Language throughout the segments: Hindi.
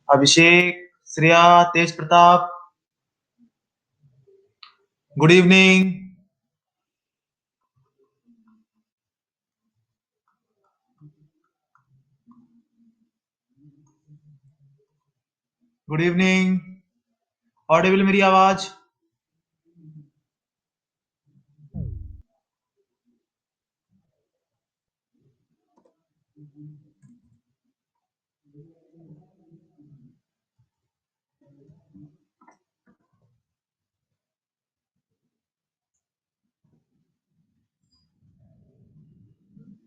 अभिषेक, Shreya, Tej Pratap, good evening. Good evening. Audible मेरी आवाज?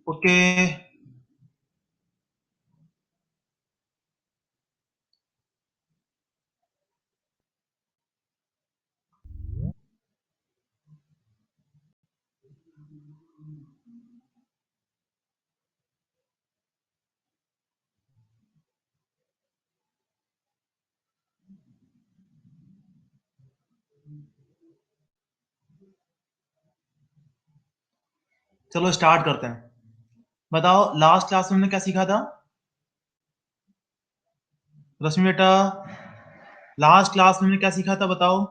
ओके। चलो स्टार्ट करते हैं। बताओ लास्ट क्लास में हमने क्या सीखा था? रश्मि बेटा, लास्ट क्लास में हमने क्या सीखा था बताओ?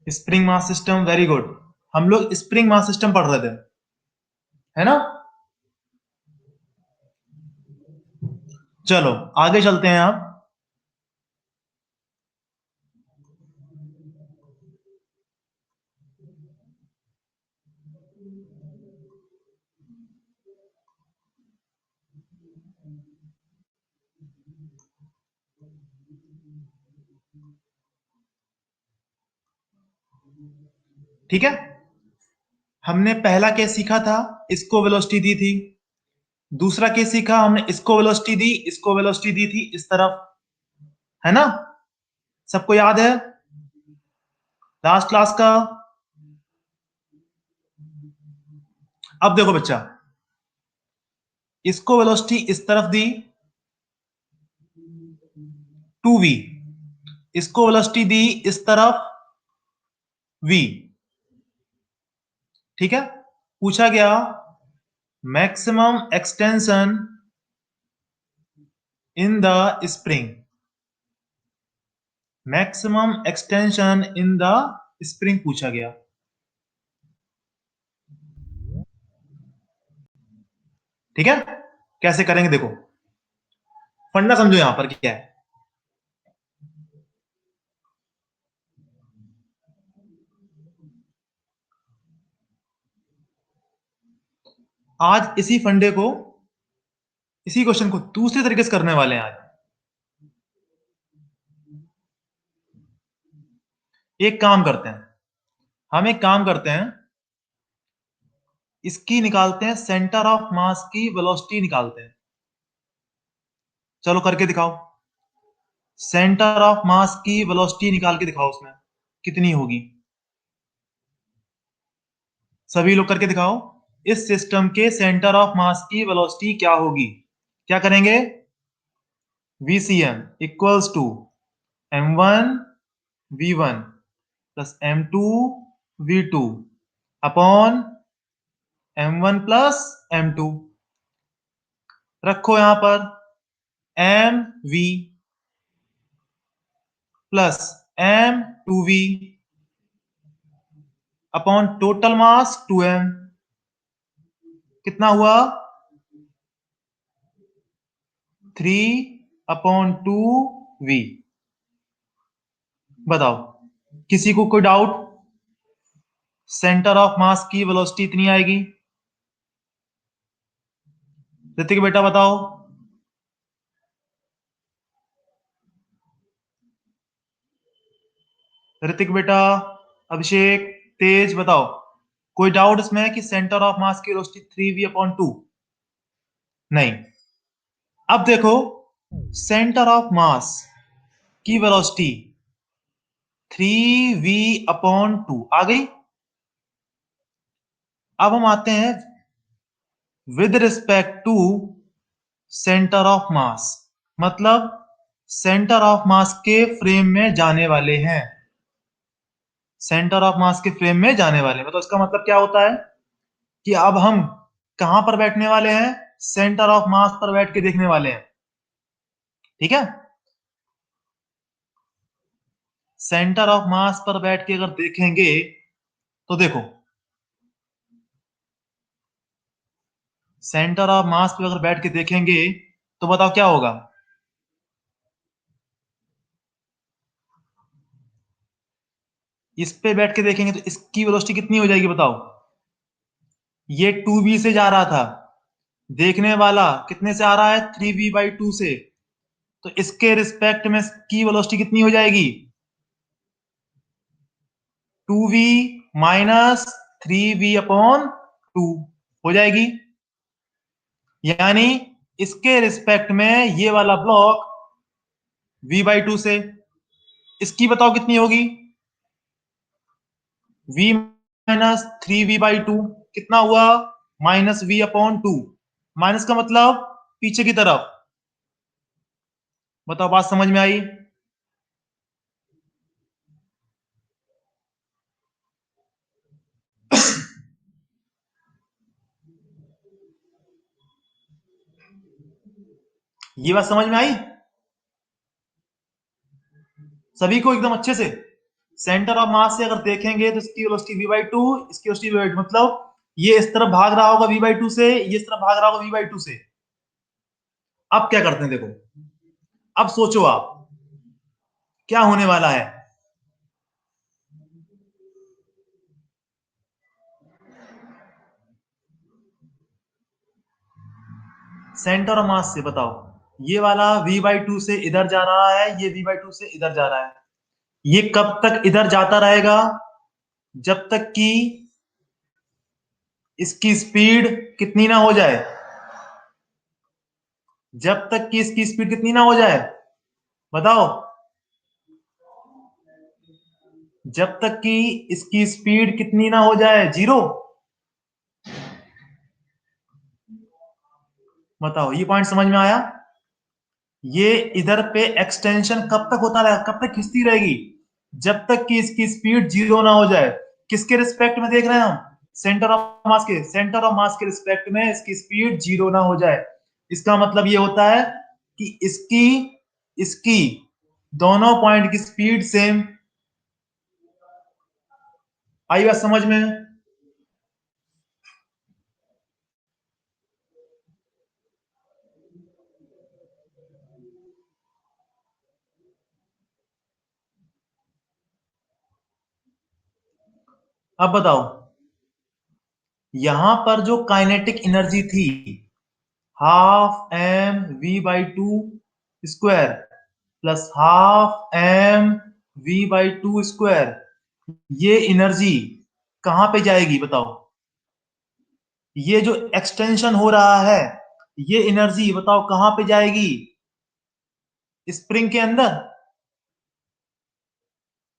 Spring mass system, very good. हम लोग स्प्रिंग मास सिस्टम पढ़ रहे थे, है ना? चलो आगे चलते हैं आप। ठीक है, हमने पहला केस सीखा था, इसको वेलोसिटी दी थी। दूसरा केस सीखा हमने, इसको वेलोसिटी दी, इसको वेलोसिटी दी थी इस तरफ, है ना? सबको याद है लास्ट क्लास का? अब देखो बच्चा, इसको वेलोसिटी इस तरफ दी 2v, इसको वेलोसिटी दी इस तरफ v। ठीक है, पूछा गया maximum extension in the spring, maximum extension in the spring पूछा गया। ठीक है, कैसे करेंगे देखो, फंडा समझो यहां पर क्या है। आज इसी फंडे को, इसी क्वेश्चन को दूसरे तरीके से करने वाले हैं आज। एक काम करते हैं, हम एक काम करते हैं, इसकी निकालते हैं, सेंटर ऑफ मास की वेलोसिटी निकालते हैं। चलो करके दिखाओ, सेंटर ऑफ मास की वेलोसिटी निकाल के दिखाओ, उसमें कितनी होगी? सभी लोग करके दिखाओ, इस सिस्टम के सेंटर ऑफ मास की वेलोसिटी क्या होगी? क्या करेंगे? VCM equals to m1 v1 plus m2 v2 upon m1 plus m2। रखो यहां पर mv plus m2v upon total mass 2m। कितना हुआ? 3/2v। बताओ, किसी को कोई डाउट? सेंटर ऑफ मास की वेलोसिटी इतनी आएगी। ऋतिक बेटा बताओ। ऋतिक बेटा, अभिषेक, तेज बताओ, कोई डाउट इसमें है कि सेंटर ऑफ मास की वेलोसिटी 3v/2? नहीं। अब देखो, सेंटर ऑफ मास की वेलोसिटी 3v/2 आ गई। अब हम आते हैं with respect to centre of mass, मतलब सेंटर ऑफ मास के फ्रेम में जाने वाले हैं। सेंटर ऑफ मास के फ्रेम में जाने वाले, मतलब इसका मतलब क्या होता है कि अब हम कहां पर बैठने वाले हैं, सेंटर ऑफ मास पर बैठ के देखने वाले हैं। ठीक है, सेंटर ऑफ मास पर बैठ के अगर देखेंगे तो देखो, सेंटर ऑफ मास पे अगर बैठ के देखेंगे तो बताओ क्या होगा। इस पे बैठ के देखेंगे तो इसकी वेलोसिटी कितनी हो जाएगी बताओ। ये 2v से जा रहा था, देखने वाला कितने से आ रहा है, 3v/2 से। तो इसके रिस्पेक्ट में की वेलोसिटी कितनी हो जाएगी, 2v - 3v/2 हो जाएगी। यानी इसके रिस्पेक्ट में ये वाला ब्लॉक v/2 से, इसकी बताओ कितनी होगी, v - 3v/2 कितना हुआ, -v/2। माइनस का मतलब पीछे की तरफ। बताओ बात समझ में आई। ये बात समझ में आई सभी को एकदम अच्छे से। सेंटर ऑफ मास से अगर देखेंगे तो इसकी वेलोसिटी v/2, इसकी वेलोसिटी v/2, मतलब ये इस तरफ भाग रहा होगा v/2 से, ये इस तरफ भाग रहा होगा v/2 से। अब क्या करते हैं देखो, अब सोचो आप क्या होने वाला है। सेंटर ऑफ मास से बताओ, ये वाला v/2 से इधर जा रहा है, ये v/2 से इधर जा रहा है। ये कब तक इधर जाता रहेगा, जब तक कि इसकी स्पीड कितनी ना हो जाए, जब तक कि इसकी स्पीड कितनी ना हो जाए बताओ, जब तक कि इसकी स्पीड कितनी ना हो जाए, 0। बताओ ये पॉइंट समझ में आया। ये इधर पे एक्सटेंशन कब तक होता रहेगा, कब तक खिंचती रहेगी, जब तक कि इसकी स्पीड 0 ना हो जाए। किसके रिस्पेक्ट में देख रहे हैं हम, सेंटर ऑफ मास के, सेंटर ऑफ मास के रिस्पेक्ट में इसकी स्पीड 0 ना हो जाए। इसका मतलब ये होता है कि इसकी इसकी दोनों पॉइंट की स्पीड सेम। आई बात समझ में। अब बताओ, यहां पर जो काइनेटिक एनर्जी थी, 12mv/2 प्लस 12mv/2, ये एनर्जी कहां पे जाएगी बताओ। ये जो एक्सटेंशन हो रहा है, ये एनर्जी बताओ कहां पे जाएगी, स्प्रिंग के अंदर।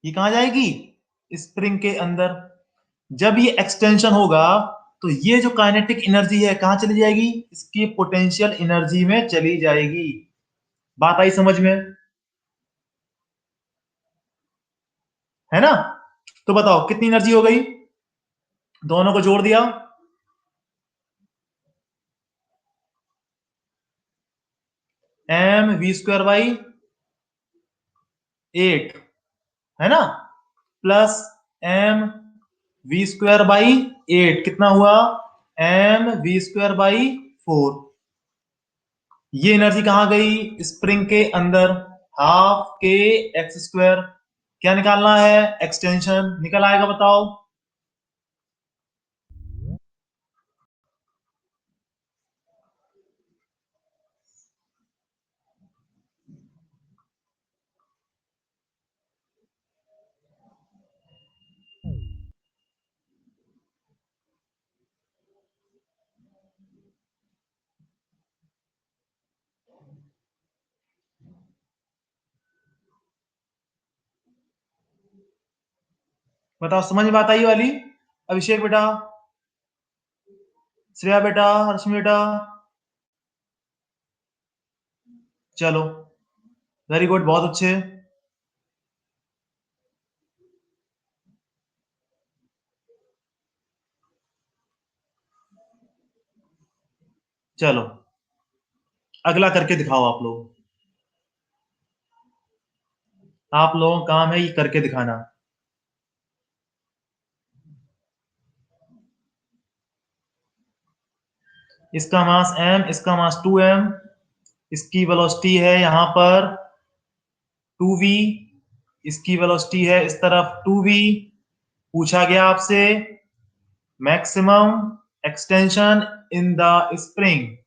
ये कहां जाएगी, स्प्रिंग के अंदर। जब ये एक्सटेंशन होगा तो ये जो काइनेटिक एनर्जी है कहां चली जाएगी, इसकी पोटेंशियल एनर्जी में चली जाएगी। बात आई समझ में, है ना। तो बताओ कितनी एनर्जी हो गई, दोनों को जोड़ दिया, mv²/8, है ना, प्लस mv²/8 कितना हुआ, mv²/4। ये एनर्जी कहां गई, स्प्रिंग के अंदर, हाफ के एक्स स्क्वायर। क्या निकालना है, एक्सटेंशन निकल आएगा बताओ। बताओ, समझ में बात आई वाली? अभिषेक बेटा, श्रेया बेटा, रश्मि बेटा, चलो वेरी गुड, बहुत अच्छे। चलो अगला करके दिखाओ आप लोग। आप लोगों का काम है ये करके दिखाना। इसका मास m, इसका मास 2m, इसकी वेलोसिटी है यहां पर 2v, इसकी वेलोसिटी है इस तरफ 2v। पूछा गया आपसे maximum extension in the spring.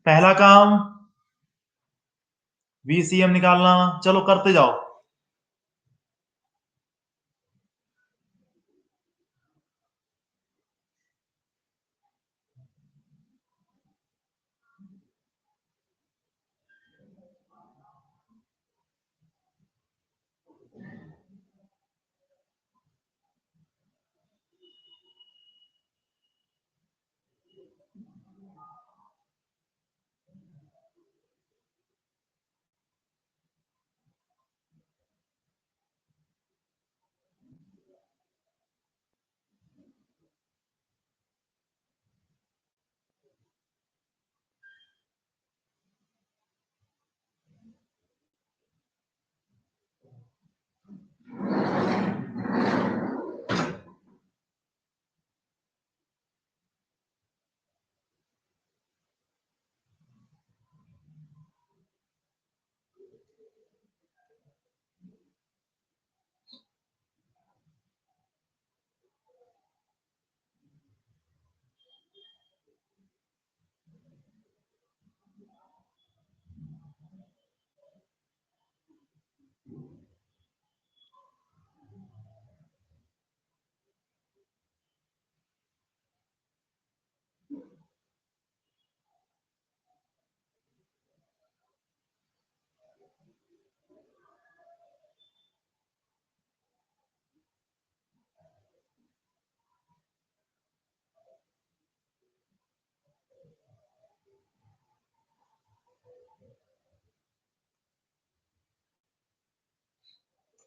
पहला काम VCM निकालना, चलो करते जाओ।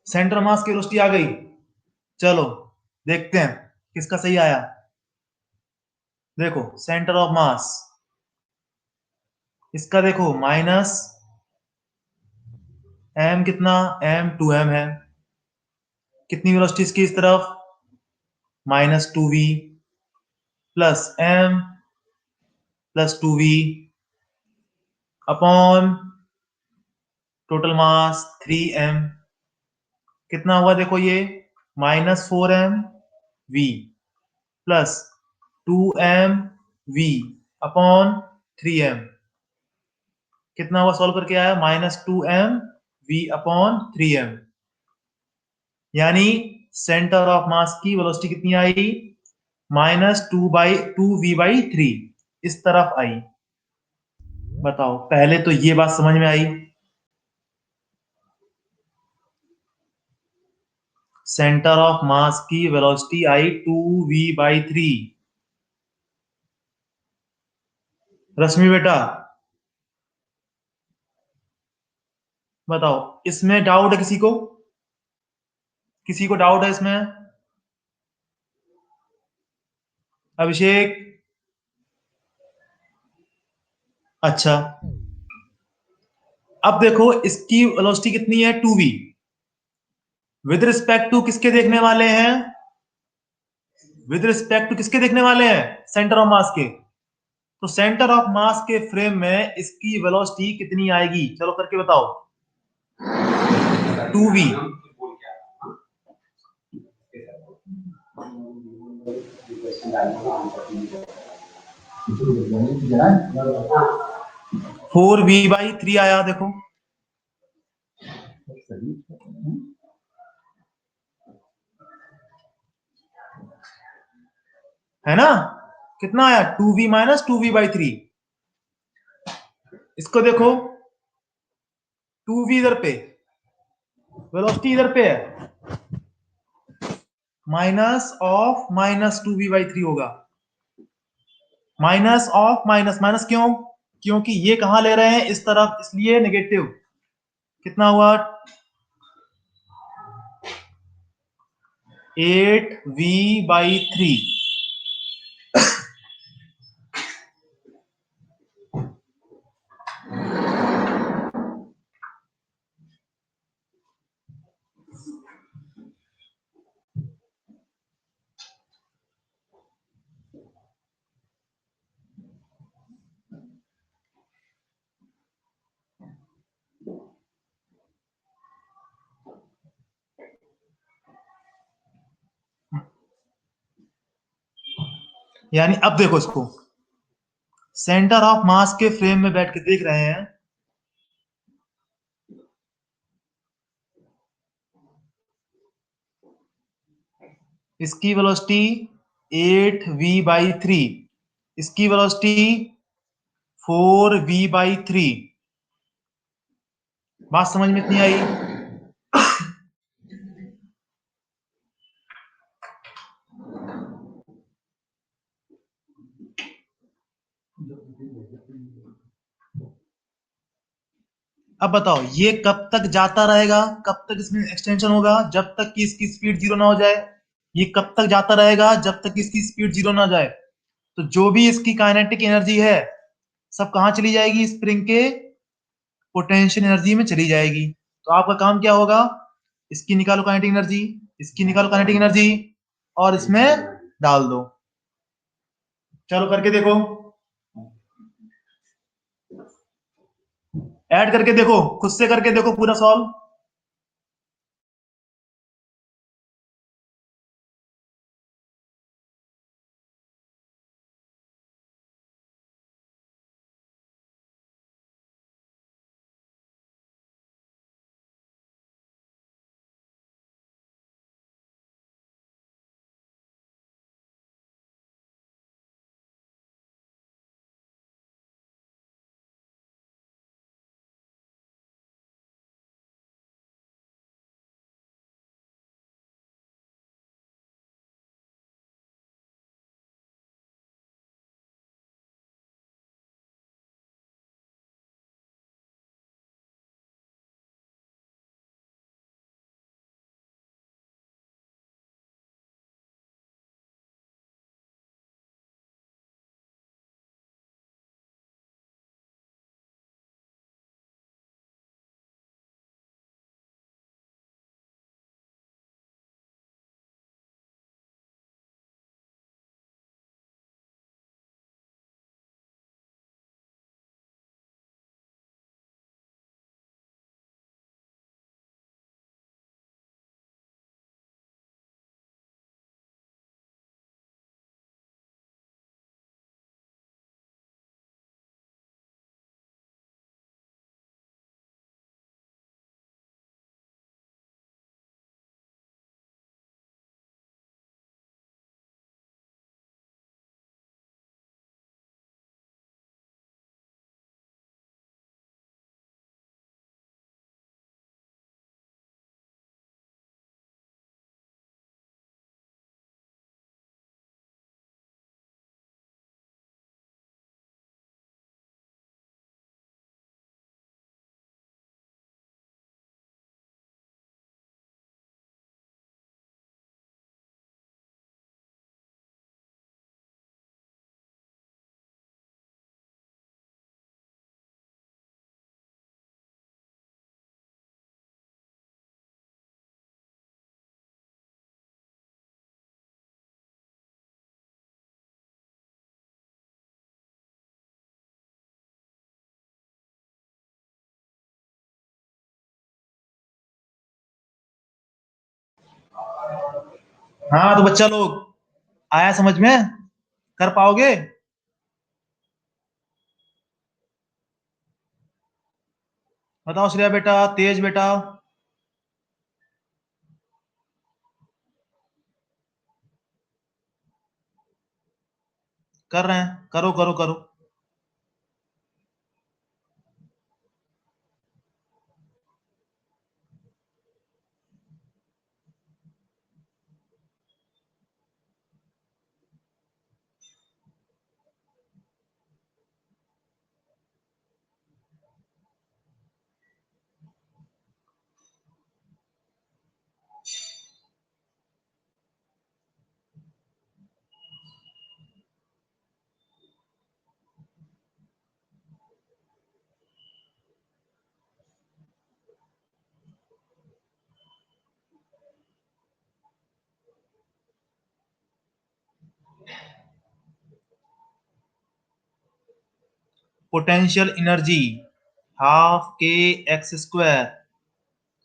सेंटर मास की वेलोसिटी आ गई। चलो देखते हैं किसका सही आया। देखो सेंटर ऑफ मास, इसका देखो माइनस m, कितना m, 2m है। कितनी वेलोसिटी इसकी इस तरफ, -2v, plus m plus 2v upon total मास 3m। कितना हुआ देखो ये, -4mv plus 2mv upon 3m। कितना हुआ सॉल्व करके आया, -2mv अपॉन 3m। यानी सेंटर ऑफ मास की वेलोसिटी कितनी आई, -2v/3 इस तरफ आई। बताओ, पहले तो ये बात समझ में आई, सेंटर ऑफ मास की वेलोसिटी आई 2v/3। रश्मि बेटा बताओ, इसमें डाउट है किसी को? किसी को डाउट है इसमें? अभिषेक, अच्छा। अब देखो इसकी वेलोसिटी कितनी है, 2v। विद रिस्पेक्ट टू किसके देखने वाले हैं, विद रिस्पेक्ट टू किसके देखने वाले हैं, सेंटर ऑफ मास के। तो सेंटर ऑफ मास के फ्रेम में इसकी वेलोसिटी कितनी आएगी, चलो करके बताओ। 2v, फोर v/3 आया देखो। है ना? कितना आया? 2v minus 2v/3। इसको देखो, 2v इधर पे, वेलोसिटी इधर पे है, माइनस ऑफ माइनस 2v/3 होगा। माइनस ऑफ माइनस, माइनस क्यों? क्योंकि ये कहां ले रहे हैं? इस तरफ, इसलिए नेगेटिव। कितना हुआ? 8v/3। यानी अब देखो इसको, सेंटर ऑफ मास के फ्रेम में बैठ के देख रहे हैं, इसकी वेलोसिटी 8v/3, इसकी वेलोसिटी 4v/3। बात समझ में इतनी आई? अब बताओ ये कब तक जाता रहेगा, कब तक इसमें एक्सटेंशन होगा? जब तक कि इसकी स्पीड जीरो ना हो जाए। ये कब तक जाता रहेगा? जब तक कि इसकी स्पीड जीरो ना हो जाए। तो जो भी इसकी काइनेटिक एनर्जी है, सब कहां चली जाएगी? स्प्रिंग के पोटेंशियल एनर्जी में चली जाएगी। तो आपका काम क्या होगा? इसकी निकालो काइनेटिक एनर्जी, इसकी निकालो काइनेटिक एनर्जी, और इसमें डाल दो। चलो करके देखो, ऐड करके देखो, खुद से करके देखो पूरा सॉल्व। हाँ तो बच्चा लोग, आया समझ में? कर पाओगे? बताओ श्रेया बेटा, तेज बेटा। कर रहे हैं, करो करो करो। पोटेंशियल एनर्जी हाफ के एक्स स्क्वायर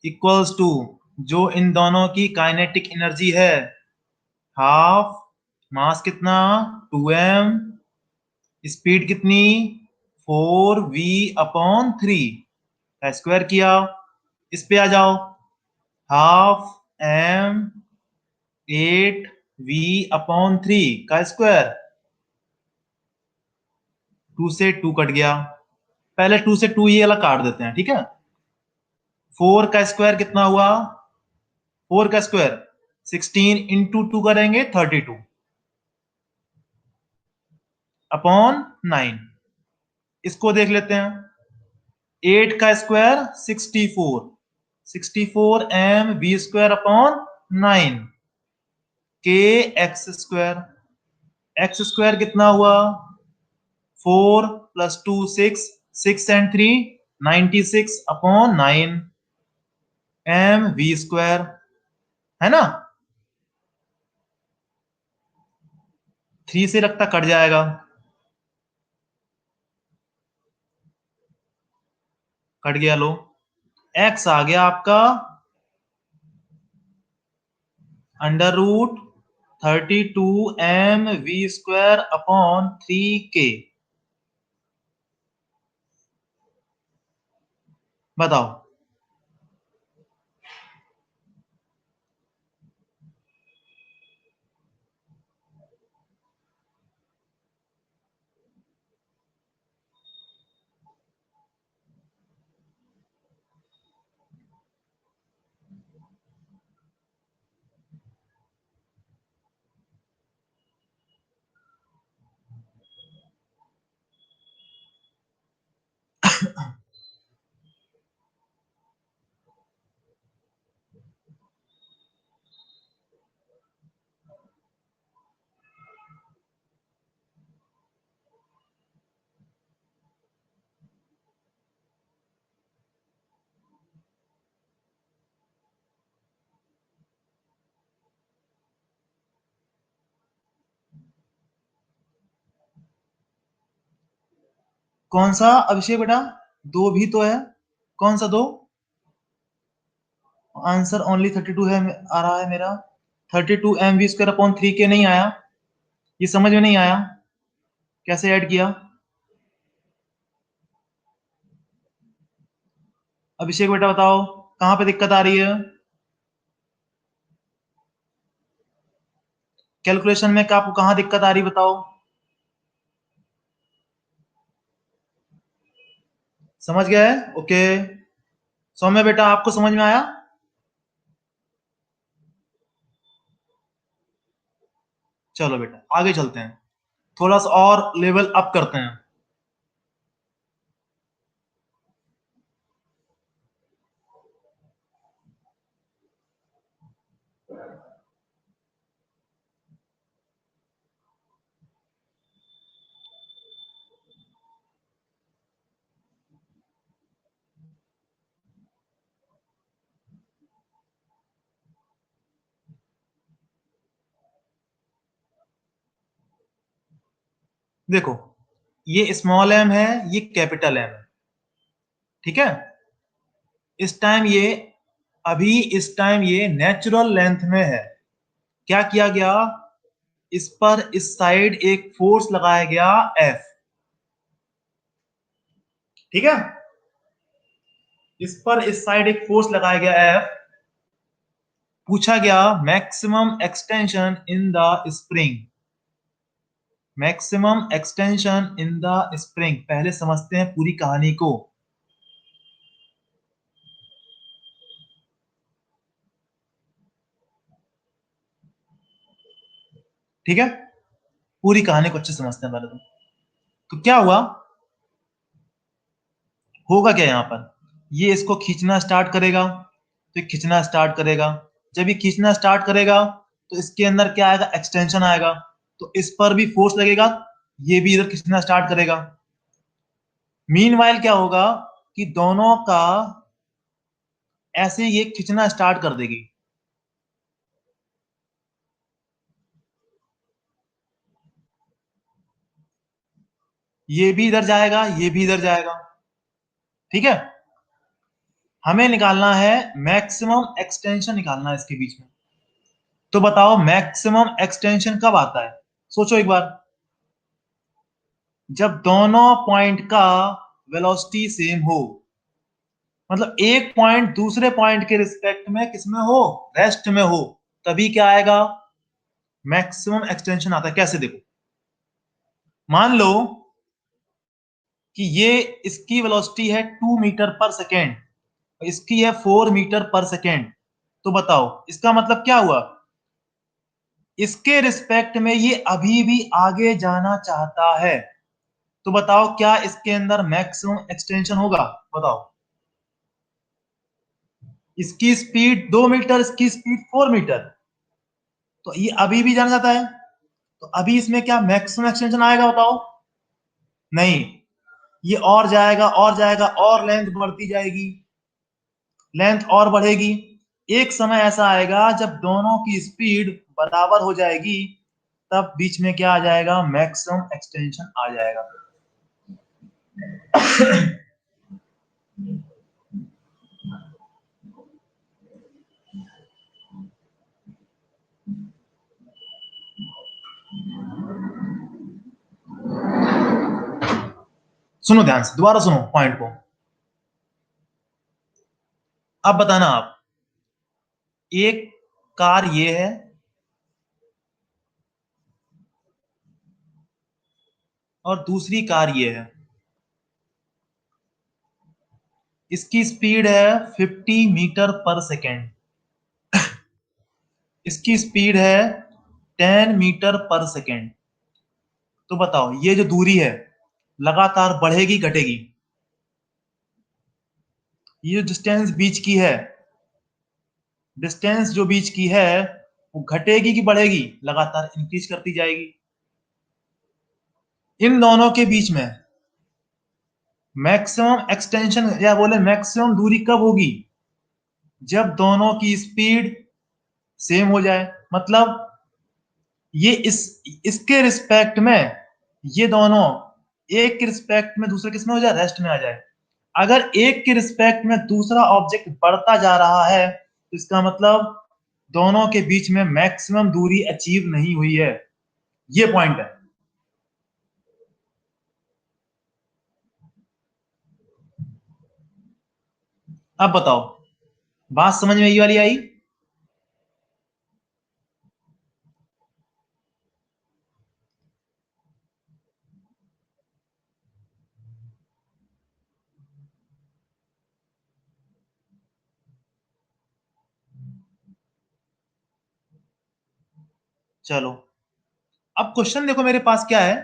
इक्वल्स टू, जो इन दोनों की काइनेटिक एनर्जी है, हाफ मास कितना 2m, स्पीड कितनी 4v/3, स्क्वायर किया। इस पे आ जाओ, हाफ m 8v/3 का स्क्वायर, 2 से 2 कट गया। पहले 2 से 2 ये वाला काट देते हैं, ठीक है। 4 का स्क्वायर कितना हुआ, 4 का स्क्वायर 16 इंटू 2 करेंगे 32 अपॉन 9। इसको देख लेते हैं, 8 का स्क्वायर 64, 64m v² अपॉन 9 के एक्स स्क्वायर कितना हुआ 4 + 2 6, 6 and 3 96/9 mv², है ना। 3 से रखता कट जाएगा, कट गया। लो x आ गया आपका √32mv²/3k। बताओ। कौन सा अभिषेक बेटा, दो भी तो है, कौन सा दो? आंसर ओनली 32 है, आ रहा है मेरा। 32mv²/3k नहीं आया, ये समझ में नहीं आया, कैसे ऐड किया? अभिषेक बेटा बताओ, कहां पे दिक्कत आ रही है? कैलकुलेशन में आपको कहां दिक्कत आ रही बताओ। समझ गए? ओके। सौम्य बेटा आपको समझ में आया? चलो बेटा आगे चलते हैं, थोड़ा सा और लेवल अप करते हैं। देखो, ये स्मॉल m है, ये कैपिटल M है, ठीक है। इस टाइम ये इस टाइम ये नेचुरल लेंथ में है। क्या किया गया, इस पर इस साइड एक फोर्स लगाया गया F, ठीक है। इस पर इस साइड एक फोर्स लगाया गया F। पूछा गया maximum extension in the spring, maximum extension in the spring, पहले समझते हैं पूरी कहानी को। ठीक है, पूरी कहानी को अच्छे से समझते हैं पहले तो क्या हुआ, होगा क्या यहाँ पर, ये इसको खींचना स्टार्ट करेगा, तो खींचना स्टार्ट करेगा। जब ये खींचना स्टार्ट करेगा तो इसके अंदर क्या आएगा, एक्सटेंशन आएगा, तो इस पर भी फोर्स लगेगा, ये भी इधर खींचना स्टार्ट करेगा। मीनवाइल क्या होगा कि दोनों का ऐसे ये खींचना स्टार्ट कर देगी। ये भी इधर जाएगा, ये भी इधर जाएगा। ठीक है, हमें निकालना है मैक्सिमम एक्सटेंशन, निकालना है इसके बीच में। तो बताओ मैक्सिमम एक्सटेंशन कब आता है, सोचो एक बार। जब दोनों पॉइंट का वेलोसिटी सेम हो, मतलब एक पॉइंट दूसरे पॉइंट के रिस्पेक्ट में किसमें हो, रेस्ट में हो, तभी क्या आएगा, मैक्सिमम एक्सटेंशन आता है। कैसे, देखो, मान लो कि ये इसकी वेलोसिटी है 2 मीटर पर सेकेंड, इसकी है 4 मीटर पर सेकेंड। तो बताओ इसका मतलब क्या हुआ, इसके रिस्पेक्ट में ये अभी भी आगे जाना चाहता है। तो बताओ क्या इसके अंदर मैक्सिमम एक्सटेंशन होगा, बताओ। इसकी स्पीड 2 मीटर, इसकी स्पीड 4 मीटर, तो ये अभी भी जाना चाहता है, तो अभी इसमें क्या मैक्सिमम एक्सटेंशन आएगा, बताओ। नहीं, ये और जाएगा और जाएगा और लेंथ बढ़ती जाएगी, लेंथ और बढ़ेगी। एक समय ऐसा आएगा जब दोनों की स्पीड बराबर हो जाएगी, तब बीच में क्या आ जाएगा, मैक्सिमम एक्सटेंशन आ जाएगा। सुनो ध्यान से, दोबारा सुनो पॉइंट को। अब बताना आप, एक कार ये है, और दूसरी कार ये है, इसकी स्पीड है 50 मीटर पर सेकेंड, इसकी स्पीड है 10 मीटर पर सेकेंड। तो बताओ ये जो दूरी है लगातार बढ़ेगी घटेगी, ये जो डिस्टेंस बीच की है, डिस्टेंस जो बीच की है वो घटेगी कि बढ़ेगी, लगातार इंक्रीज करती जाएगी। इन दोनों के बीच में मैक्सिमम एक्सटेंशन या बोले मैक्सिमम दूरी कब होगी, जब दोनों की स्पीड सेम हो जाए। मतलब ये इसके रिस्पेक्ट में, ये दोनों एक के रिस्पेक्ट में दूसरे किसमें हो जाए, रेस्ट में आ जाए। अगर एक के रिस्पेक्ट में दूसरा ऑब्जेक्ट बढ़ता जा रहा है तो इसका मतलब दोनों के बीच में मैक्सिमम दूरी अचीव नहीं हुई है, ये पॉइंट है। अब बताओ बात समझ में ये वाली आई। चलो अब क्वेश्चन देखो मेरे पास क्या है।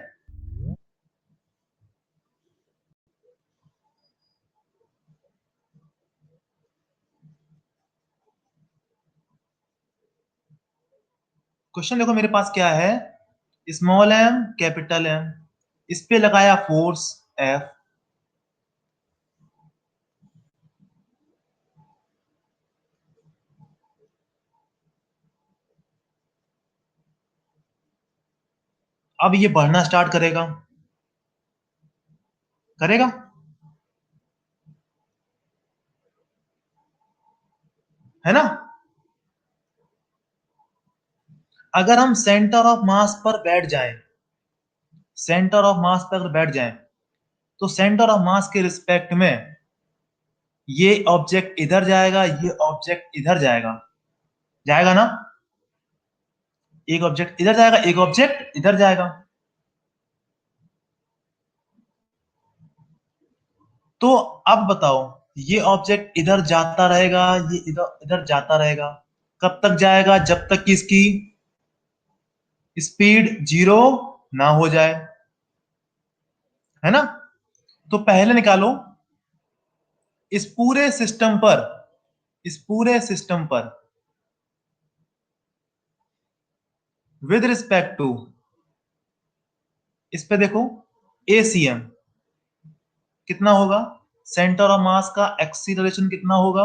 क्वेश्चन देखो मेरे पास क्या है, स्मॉल एम कैपिटल एम, इस पे लगाया फोर्स एफ, अब ये बढ़ना स्टार्ट करेगा, करेगा, है ना। अगर हम सेंटर ऑफ मास पर बैठ जाएं, सेंटर ऑफ मास पर अगर बैठ जाएं, तो सेंटर ऑफ मास के रिस्पेक्ट में ये ऑब्जेक्ट इधर जाएगा, ये ऑब्जेक्ट इधर जाएगा, जाएगा ना। एक ऑब्जेक्ट इधर जाएगा, एक ऑब्जेक्ट इधर जाएगा। तो अब बताओ, ये ऑब्जेक्ट इधर जाता रहेगा, ये इधर इधर जाता रहेगा। कब तक जाएगा? जब तक कि इसकी स्पीड 0 ना हो जाए, है ना? तो पहले निकालो इस पूरे सिस्टम पर, इस पूरे सिस्टम पर विद रिस्पेक्ट टू, इस पे देखो ACM कितना होगा, सेंटर ऑफ मास का एक्सीलरेशन कितना होगा,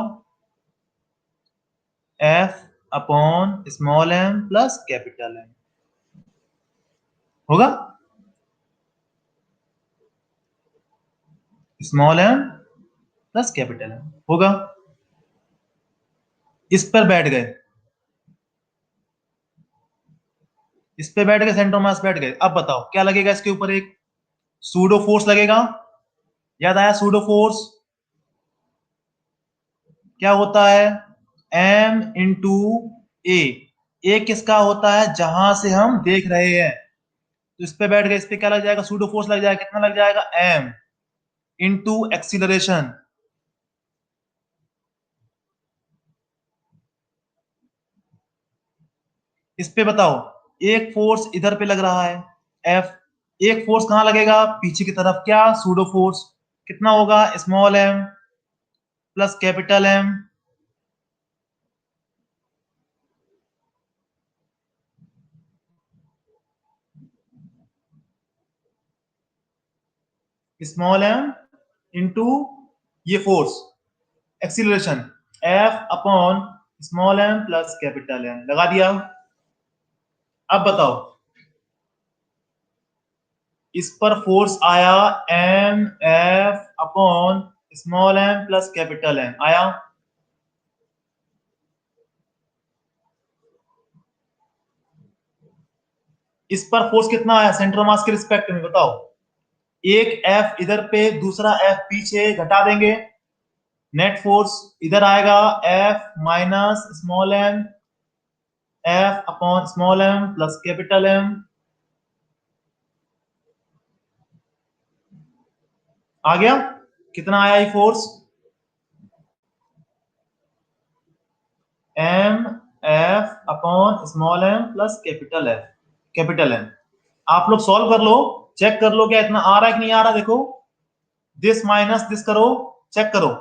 F upon small m plus capital M होगा। Small m plus capital M होगा। इस पर बैठ गए, इस पे बैठ गए, सेंटर ऑफ मास बैठ गए। अब बताओ क्या लगेगा इसके ऊपर? एक सूडो फोर्स लगेगा। याद आया सूडो फोर्स क्या होता है? M इंटू ए। ए किसका होता है? जहां से हम देख रहे हैं। तो इस पे बैठ गए, इस पे क्या लग जाएगा? सूडो फोर्स लग जाएगा। कितना लग जाएगा? M into acceleration. इस पे बताओ, एक फोर्स इधर पे लग रहा है F, एक फोर्स कहां लगेगा? पीछे की तरफ। क्या? Pseudo force. कितना होगा? Small m plus capital M। Small m into ये force acceleration F upon small m plus capital M लगा दिया। अब बताओ इस पर फोर्स आया M F upon small m plus capital M आया। इस पर फोर्स कितना आया सेंटर मास के रिस्पेक्ट में? बताओ। एक F इधर पे, दूसरा F पीछे, घटा देंगे। नेट फोर्स इधर आएगा F minus small m F upon small m plus capital M। आ गया? कितना आया ये force? M F upon small m plus capital F, capital M। आप लोग सॉल्व कर लो, चेक कर लो क्या इतना आ रहा है कि नहीं आ रहा। देखो दिस माइनस दिस करो, चेक करो।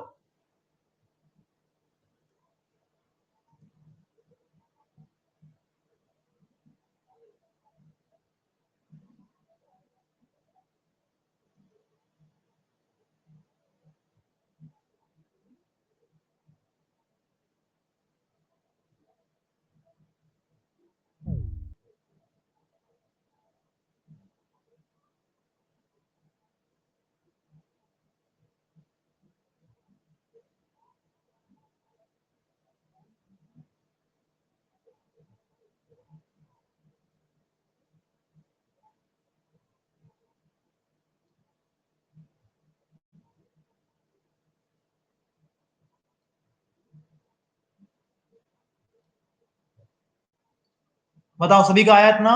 बताओ सभी का आया इतना?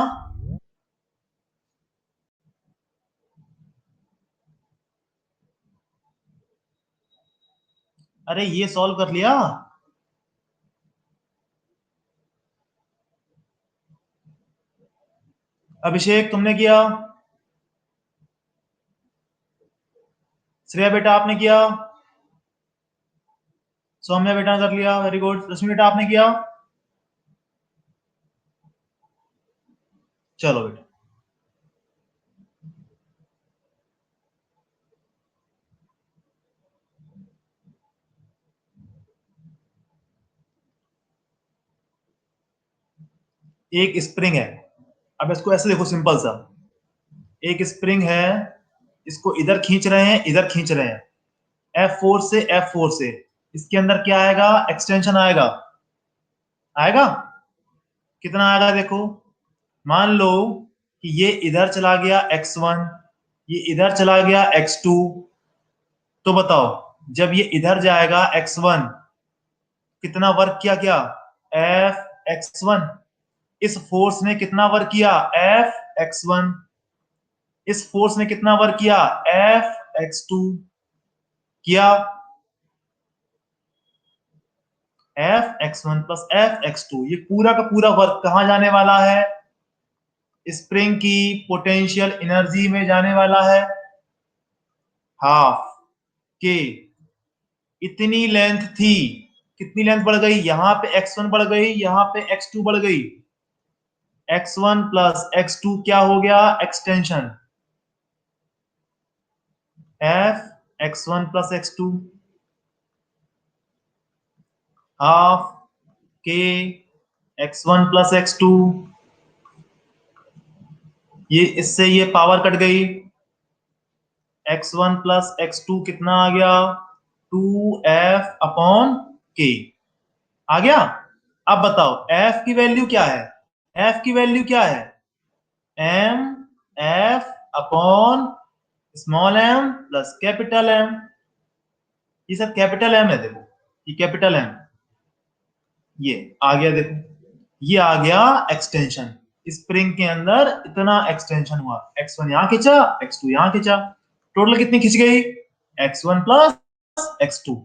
अरे ये सॉल्व कर लिया। अभिषेक तुमने किया, श्रेया बेटा आपने किया, सौम्या बेटा कर लिया, वेरी गुड। रश्मि बेटा आपने किया? चलो बेटा। एक स्प्रिंग है, अब इसको ऐसे देखो सिंपल सा। एक स्प्रिंग है, इसको इधर खींच रहे हैं, इधर खींच रहे हैं, F4 से F4 से। इसके अंदर क्या आएगा? एक्सटेंशन आएगा। आएगा? कितना आएगा देखो। मान लो कि ये इधर चला गया x1, ये इधर चला गया x2। तो बताओ जब ये इधर जाएगा x1 कितना वर्क किया? क्या? F(x1). इस फोर्स ने कितना वर्क किया? F(x1). इस फोर्स ने कितना वर्क किया? F(x2). किया, Fx1 प्लस Fx2, ये पूरा का पूरा वर्क कहां जाने वाला है? स्प्रिंग की पोटेंशियल एनर्जी में जाने वाला है, हाफ के। इतनी लेंथ थी, कितनी लेंथ बढ़ गई? यहां पे x1 बढ़ गई, यहां पे x2 बढ़ गई। x1 प्लस x2 क्या हो गया? Extension, f x1 plus x2 half के x1 प्लस x2। ये इससे ये पावर कट गई, x1 प्लस x2 कितना आ गया? 2f अपॉन के आ गया। अब बताओ f की वैल्यू क्या है? f की वैल्यू क्या है? m f upon small m plus capital M। ये सब कैपिटल M है, देखो ये कैपिटल M, ये आ गया, देखो ये आ गया एक्सटेंशन। स्प्रिंग के अंदर इतना एक्सटेंशन हुआ, x1 यहां खींचा, x2 यहां खींचा, टोटल कितनी खींच गई? x1 plus x2।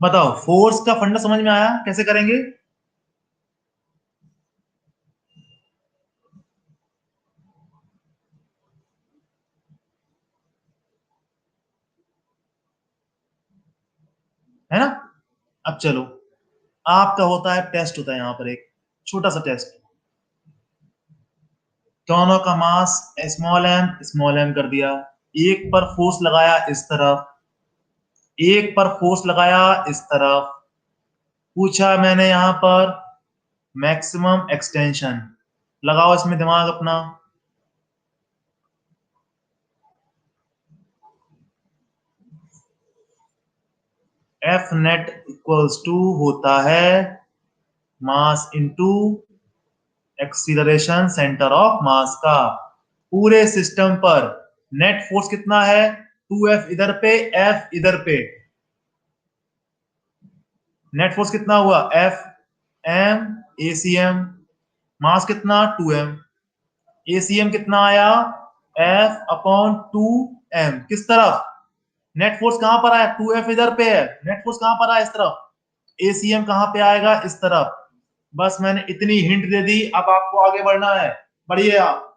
बताओ फोर्स का फंडा समझ में आया? कैसे करेंगे? है ना? अब चलो, आपका होता है टेस्ट, होता है यहाँ पर एक छोटा सा टेस्ट। दोनों का मास स्मॉल एम कर दिया, एक पर फोर्स लगाया इस तरफ, एक पर फोर्स लगाया इस तरफ, पूछा मैंने यहां पर मैक्सिमम एक्सटेंशन। लगाओ इसमें दिमाग अपना। एफ नेट इक्वल्स टू होता है mass into acceleration centre of मास का। पूरे सिस्टम पर नेट फोर्स कितना है? 2f इधर पे, f इधर पे। नेट फोर्स कितना हुआ? F m ACM। मास कितना? 2m। ACM कितना आया? F upon 2m। किस तरफ? नेट फोर्स कहां पर आया? 2f इधर पे है, नेट फोर्स कहां पर आया? इस तरफ। ACM कहां पे आएगा? इस तरफ। बस मैंने इतनी हिंट दे दी, अब आपको आगे बढ़ना है। बढ़िए आप।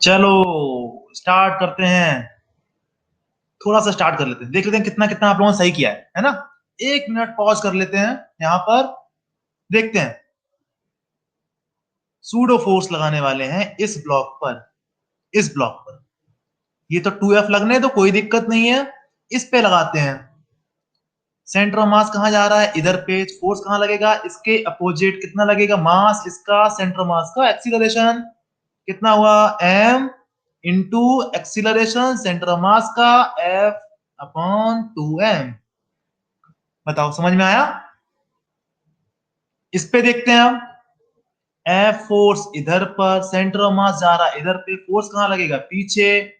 चलो स्टार्ट करते हैं। थोड़ा सा स्टार्ट कर लेते हैं, देख लेते हैं कितना कितना आप लोगों ने सही किया है ना। 1 मिनट पॉज कर लेते हैं यहाँ पर, देखते हैं। सूडो फोर्स लगाने वाले हैं इस ब्लॉक पर, इस ब्लॉक पर। ये तो 2F लगने तो कोई दिक्कत नहीं है, इस पे लगाते हैं। सेंटर ऑफ मास कहां जा रहा है, इधर पे। फोर्स कहां लगेगा, इसके अपोजिट। कितना लगेगा मास इसका, सेंटर ऑफ मास का एक्सीलरेशन कितना हुआ, m into acceleration centre of मास का, F/2m। बताओ समझ में आया। इस पे देखते हैं हम। F फोर्स इधर पर, सेंटर ऑफ मास जा रहा है इधर पे, फोर्स कहां लगेगा, पीछे।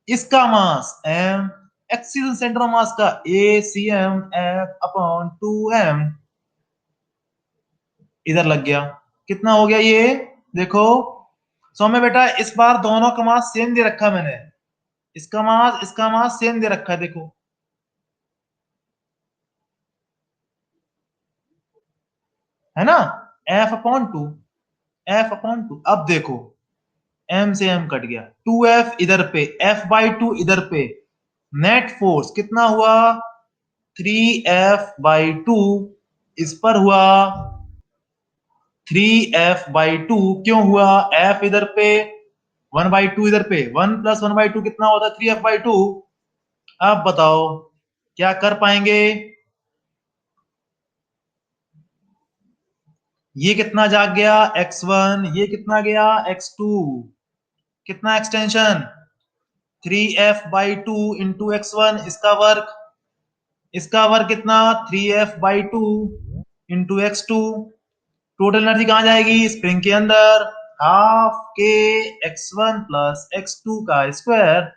इसका मास m, एक्सीलरेशन सेंटर ऑफ मास का ACM, F/2m। इधर लग गया। कितना हो गया ये, देखो सौम्य बेटा, इस बार दोनों का मास सेम दे रखा है मैंने। इसका मास सेम दे रखा है, देखो। है ना, F/2, F/2। अब देखो, m से m कट गया, 2F इधर पे, F/2 इधर पे। नेट फोर्स कितना हुआ, 3F/2 इस पर हुआ। 3F/2 क्यों हुआ, F इधर पे, 1/2 इधर पे, 1 + 1/2 कितना होता है, 3F/2। अब बताओ क्या कर पाएंगे। ये कितना जाग गया, x1, ये कितना गया, x2। कितना एक्सटेंशन, 3F/2 इंटू x1, इसका वर्ग कितना, 3F/2 into x2। Total energy कहां जाएगी, स्प्रिंग के अंदर। हाफ के x1 प्लस x2 का स्क्वायर,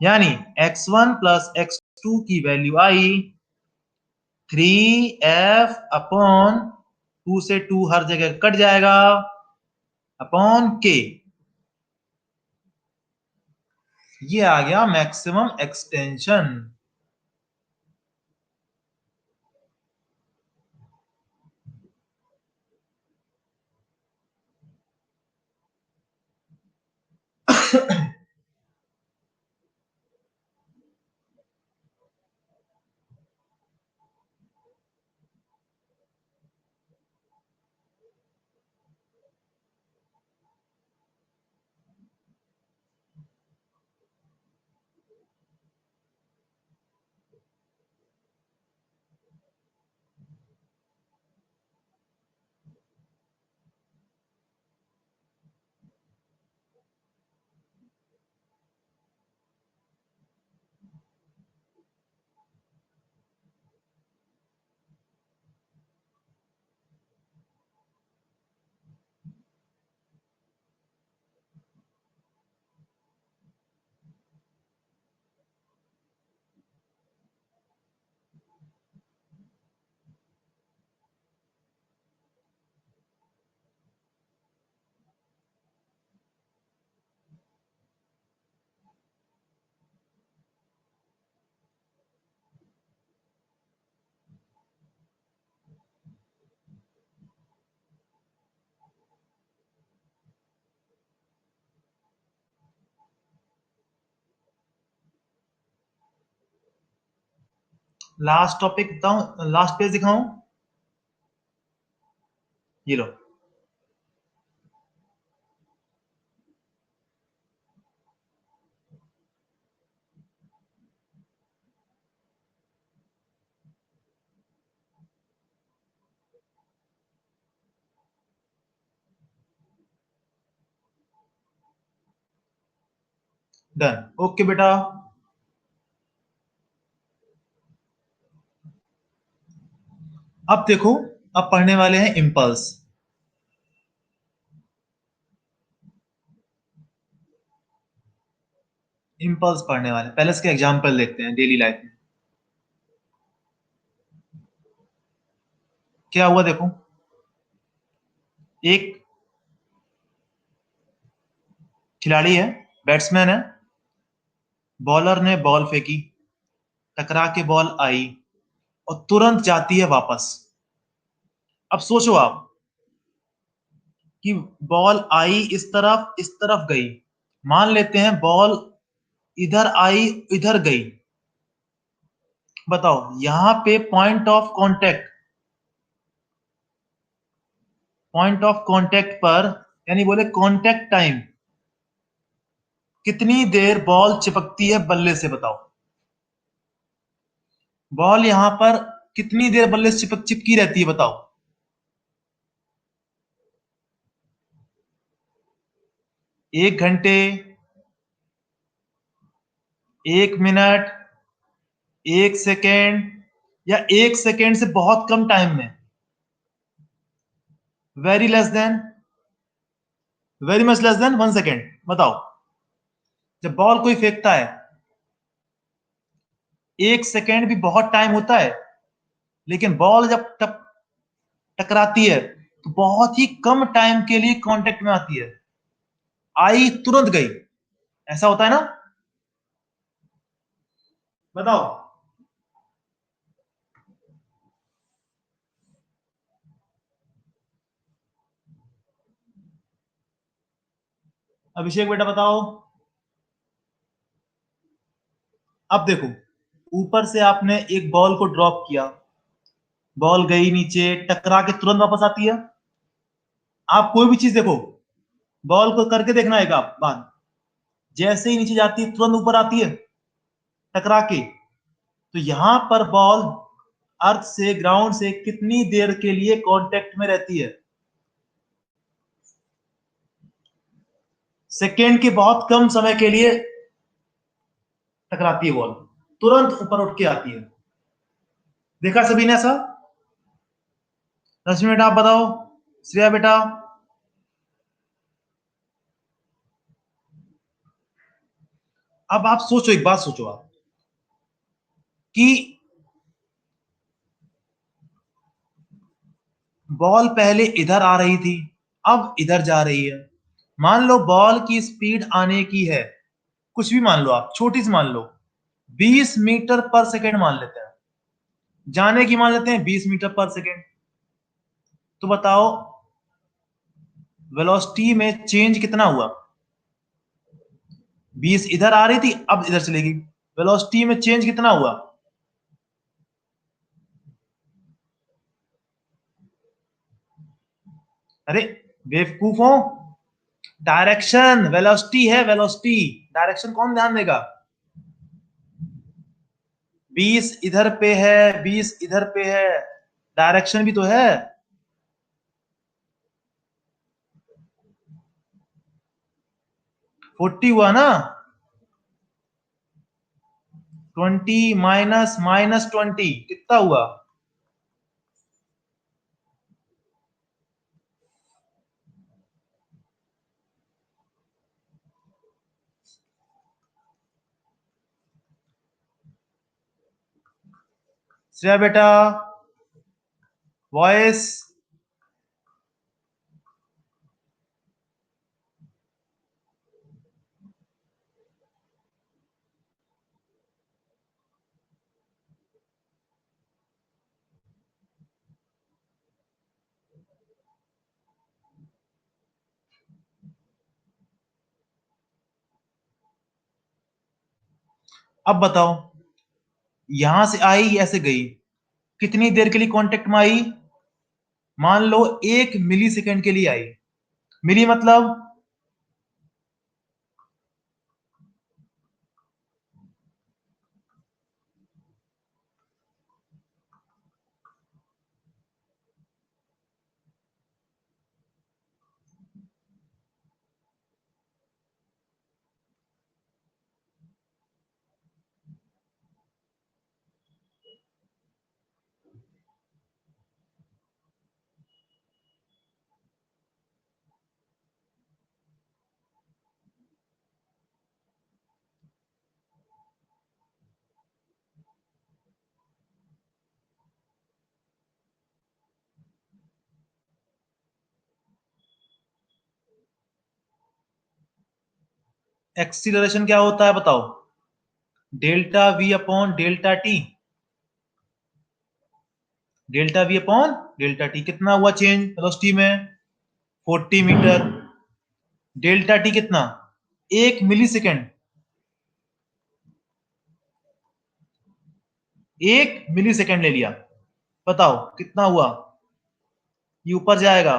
यानी x1 प्लस x2 की वैल्यू आई 3F/2 से 2 हर जगह कट जाएगा, अपॉन के। ये आ गया मैक्सिमम एक्सटेंशन। लास्ट टॉपिक बताऊं, लास्ट पेज दिखाऊं, ये लो। डन, ओके बेटा। अब देखो, अब पढ़ने वाले हैं इम्पल्स। इम्पल्स पढ़ने वाले, पहले इसके एग्जाम्पल देखते हैं डेली लाइफ में। क्या हुआ देखो, एक खिलाड़ी है, बैट्समैन है। बॉलर ने बॉल फेंकी, टकरा के बॉल आई और तुरंत जाती है वापस। अब सोचो आप, कि बॉल आई इस तरफ गई। मान लेते हैं बॉल इधर आई, इधर गई। बताओ यहां पे पॉइंट ऑफ कांटेक्ट पर, यानी बोले कांटेक्ट टाइम, कितनी देर बॉल चिपकती है बल्ले से? बताओ बॉल यहां पर कितनी देर बल्ले से चिपकी रहती है? बताओ। 1 घंटे, 1 मिनट, 1 सेकेंड, या 1 सेकेंड से बहुत कम टाइम में? Very less than, very much less than 1 second. बताओ जब बॉल कोई फेंकता है, 1 सेकेंड भी बहुत टाइम होता है, लेकिन बॉल जब टकराती है तो बहुत ही कम टाइम के लिए कांटेक्ट में आती है। आई तुरंत गई, ऐसा होता है ना? बताओ। अभिषेक बेटा बताओ। अब देखो, ऊपर से आपने एक बॉल को ड्रॉप किया, बॉल गई नीचे, टकरा के तुरंत वापस आती है। आप कोई भी चीज देखो, बॉल को करके देखना है आप बात, जैसे ही नीचे जाती है तुरंत ऊपर आती है टकरा के। तो यहां पर बॉल अर्थ से, ग्राउंड से कितनी देर के लिए कांटेक्ट में रहती है? सेकेंड के बहुत कम समय के लिए टकराती है बॉल, तुरंत ऊपर उठ के आती है। देखा सभी ने ऐसा? 10 मिनट आप बताओ। श्रेया बेटा। अब आप सोचो, एक बात सोचो आप, कि बॉल पहले इधर आ रही थी, अब इधर जा रही है। मान लो बॉल की स्पीड आने की है, कुछ भी मान लो, आप छोटी सी मान लो, 20 मीटर पर सेकेंड मान लेते हैं। जाने की मान लेते हैं 20 मीटर पर सेकेंड। तो बताओ वेलोसिटी में चेंज कितना हुआ? 20 इधर आ रही थी, अब इधर चलेगी। वेलोसिटी में चेंज कितना हुआ? अरे बेवकूफों, डायरेक्शन वेलोसिटी है, वेलोसिटी। डायरेक्शन कौन ध्यान देगा? 20 इधर पे है, 20 इधर पे है, डायरेक्शन भी तो है। 40 हुआ ना? 20 - -20 कितना हुआ? श्रेया बेटा, वॉइस। अब बताओ, यहां से आई, ऐसे गई, कितनी देर के लिए कांटेक्ट में आई? मान लो 1 मिली सेकेंड के लिए आई। मिली मतलब, एक्सीलरेशन क्या होता है बताओ? Delta we upon delta T. Delta we upon delta T, कितना हुआ चेंज वेलोसिटी में? 40 मीटर। डेल्टा टी कितना? 1 मिली सेकेंड। 1 मिली सेकेंड ले लिया। बताओ कितना हुआ? ये ऊपर जाएगा,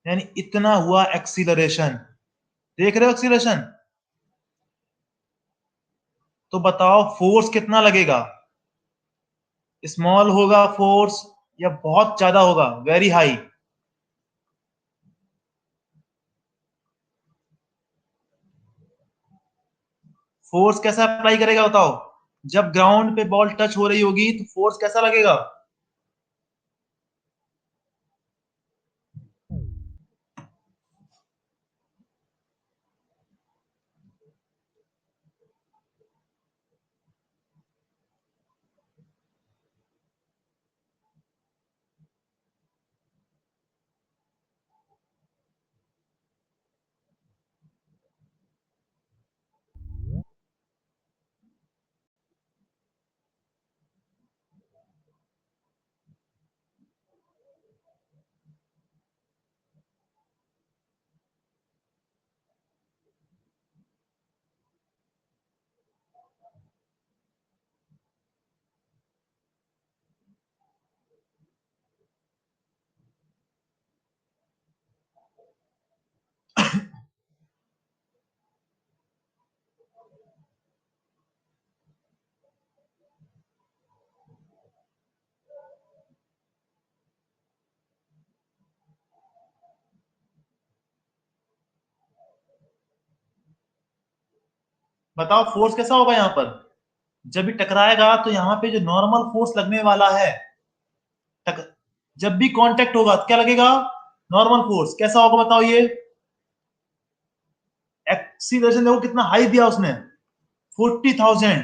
यानी इतना हुआ एक्सीलरेशन। देख रहे हो एक्सीलरेशन? तो बताओ फोर्स कितना लगेगा? स्मॉल होगा फोर्स या बहुत ज्यादा होगा, वेरी हाई? फोर्स कैसा अप्लाई करेगा बताओ? जब ग्राउंड पे बॉल टच हो रही होगी तो फोर्स कैसा लगेगा? बताओ फोर्स कैसा होगा यहाँ पर? जब भी टकराएगा तो यहाँ पे जो नॉर्मल फोर्स लगने वाला है, टक, जब भी कांटेक्ट होगा तो क्या लगेगा? Normal force. कैसा होगा बताओ ये? एक्सीलरेशन देखो कितना हाई दिया उसने, 40,000।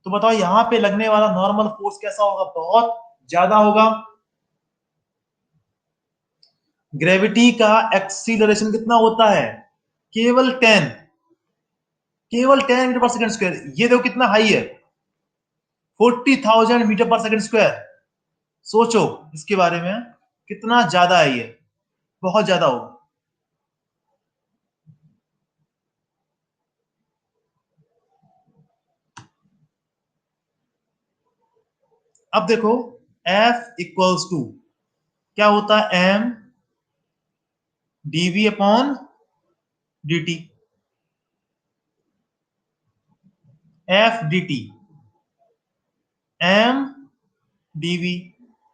तो बताओ यहाँ पे लगने वाला नॉर्मल फोर्स कैसा होगा? बहुत ज्यादा होगा। ग्रेविटी का एक्सीलरेशन कितना होता है? केवल 10। केवल 10 मीटर पर सेकंड स्क्वायर। ये देखो कितना हाई है, 40,000 मीटर पर सेकंड स्क्वायर। सोचो इसके बारे में, कितना ज्यादा है ये, बहुत ज्यादा होगा। अब देखो, F इक्वल्स टू क्या होता है? M DV upon D T. F D T, M DV.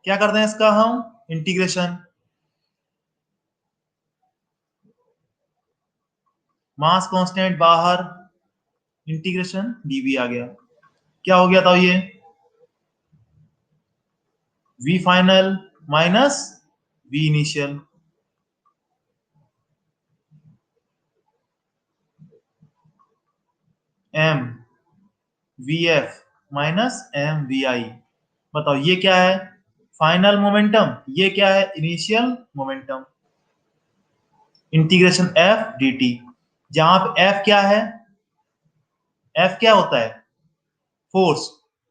क्या करते हैं इसका हम? इंटीग्रेशन। मास कांस्टेंट बाहर, इंटीग्रेशन डीवी आ गया। क्या हो गया था ये? V final minus V initial. M V F minus M V I. बताओ ये क्या है? Final momentum. ये क्या है? Initial momentum. Integration F D T. जहां पे एफ क्या है? एफ क्या होता है? फोर्स।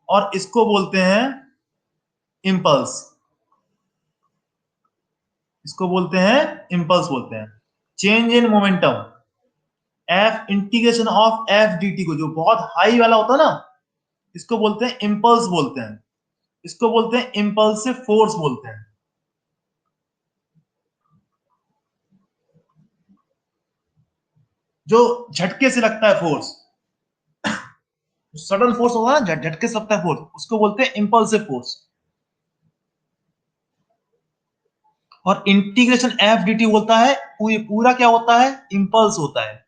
और इसको बोलते हैं इम्पल्स। इसको बोलते हैं इम्पल्स बोलते हैं। Change in momentum. F integration of F D T को, जो बहुत हाई वाला होता है ना, इसको बोलते हैं इम्पल्स बोलते हैं। इसको बोलते हैं इम्पल्सिव फोर्स बोलते हैं। जो झटके से लगता है फोर्स, सडन फोर्स होगा ना, झटके से लगता है फोर्स, उसको बोलते हैं इम्पल्सिव फोर्स। और इंटीग्रेशन एफ डी टी बोलता है पूरा क्या होता है? इम्पल्स होता है।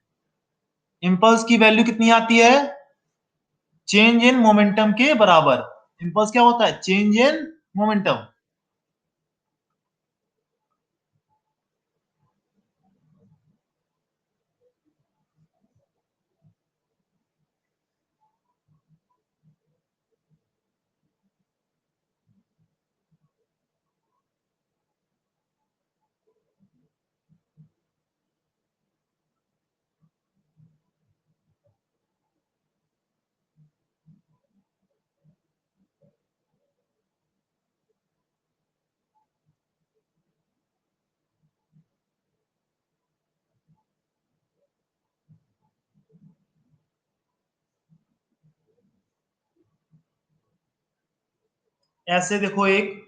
इम्पल्स की वैल्यू कितनी आती है? चेंज इन मोमेंटम के बराबर। इम्पल्स क्या होता है? Change in momentum. ऐसे देखो एक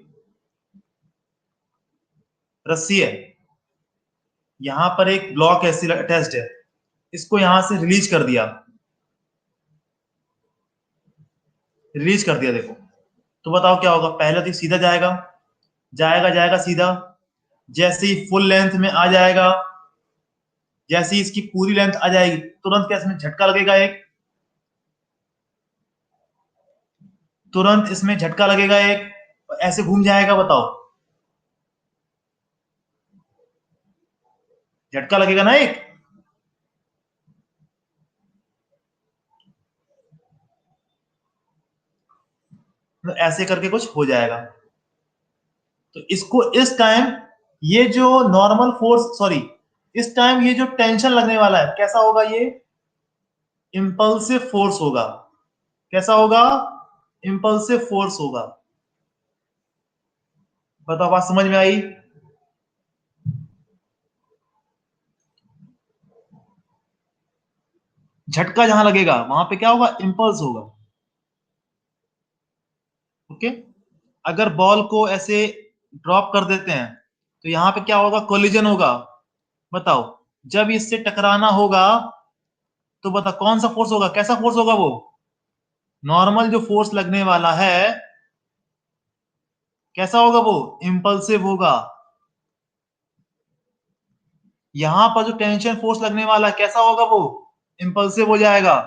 रस्सी है, यहां पर एक ब्लॉक ऐसी अटैच्ड है, इसको यहां से रिलीज कर दिया, रिलीज कर दिया देखो, तो बताओ क्या होगा? पहले तो ये सीधा जाएगा, जाएगा जाएगा सीधा, जैसे ही फुल लेंथ में आ जाएगा, जैसे ही इसकी पूरी लेंथ आ जाएगी, तुरंत क्या इसमें झटका लगेगा एक, तुरंत इसमें झटका लगेगा एक, ऐसे घूम जाएगा, बताओ, झटका लगेगा ना एक। तो ऐसे करके कुछ हो जाएगा। तो इसको इस टाइम, ये जो नॉर्मल फोर्स, सॉरी, इस टाइम ये जो टेंशन लगने वाला है कैसा होगा? ये इंपल्सिव फोर्स होगा। कैसा होगा? इंपल्सिव फोर्स होगा। बताओ, बात समझ में आई? झटका जहां लगेगा वहां पे क्या होगा? इंपल्स होगा। ओके। अगर बॉल को ऐसे ड्रॉप कर देते हैं तो यहां पे क्या होगा? कोलिजन होगा। बताओ, जब इससे टकराना होगा तो बता कौन सा फोर्स होगा? कैसा फोर्स होगा वो? नॉर्मल जो फोर्स लगने वाला है, कैसा होगा वो? इंपल्सिव होगा। यहां पर जो टेंशन फोर्स लगने वाला है कैसा होगा वो? इंपल्सिव हो जाएगा।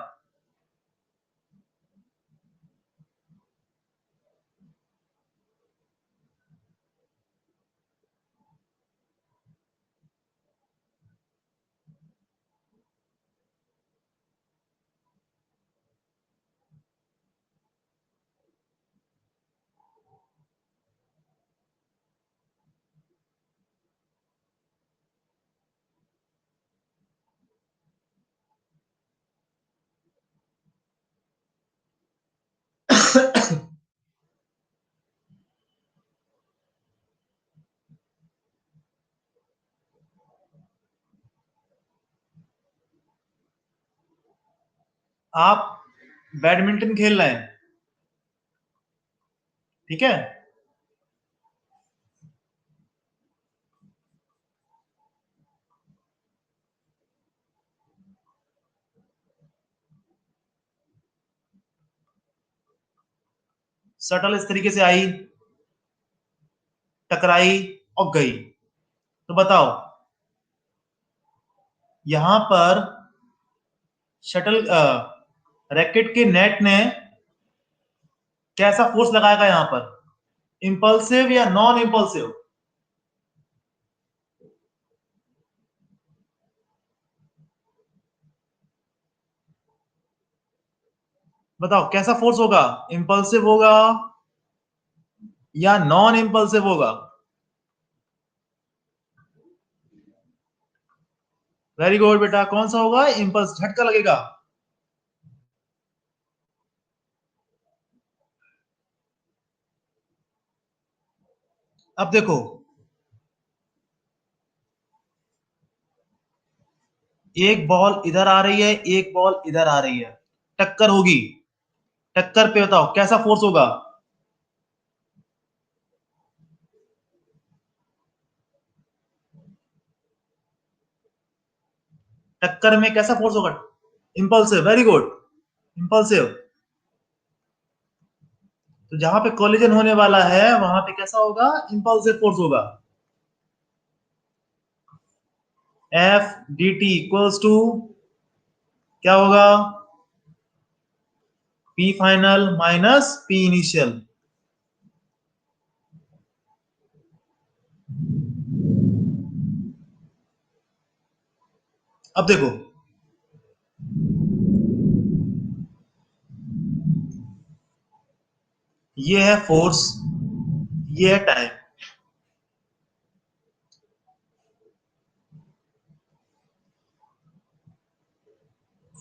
आप बैडमिंटन खेल रहे हैं, ठीक है? शटल इस तरीके से आई, टकराई और गई, तो बताओ यहां पर शटल रैकेट के नेट ने कैसा फोर्स लगाएगा यहां पर? इंपल्सिव या नॉन इंपल्सिव? बताओ कैसा फोर्स होगा? इंपल्सिव होगा या नॉन इंपल्सिव होगा? वेरी गुड बेटा, कौन सा होगा? इंपल्स, झटका लगेगा। अब देखो, एक बॉल इधर आ रही है, एक बॉल इधर आ रही है, टक्कर होगी, टक्कर पे बताओ कैसा फोर्स होगा? टक्कर में कैसा फोर्स होगा? Impulsive, very good, impulsive. तो जहां पे कोलिजन होने वाला है वहां पे कैसा होगा? इंपल्सिव फोर्स होगा। F D T equals to क्या होगा? P final minus P initial. अब देखो, ये है फोर्स, ये है टाइम।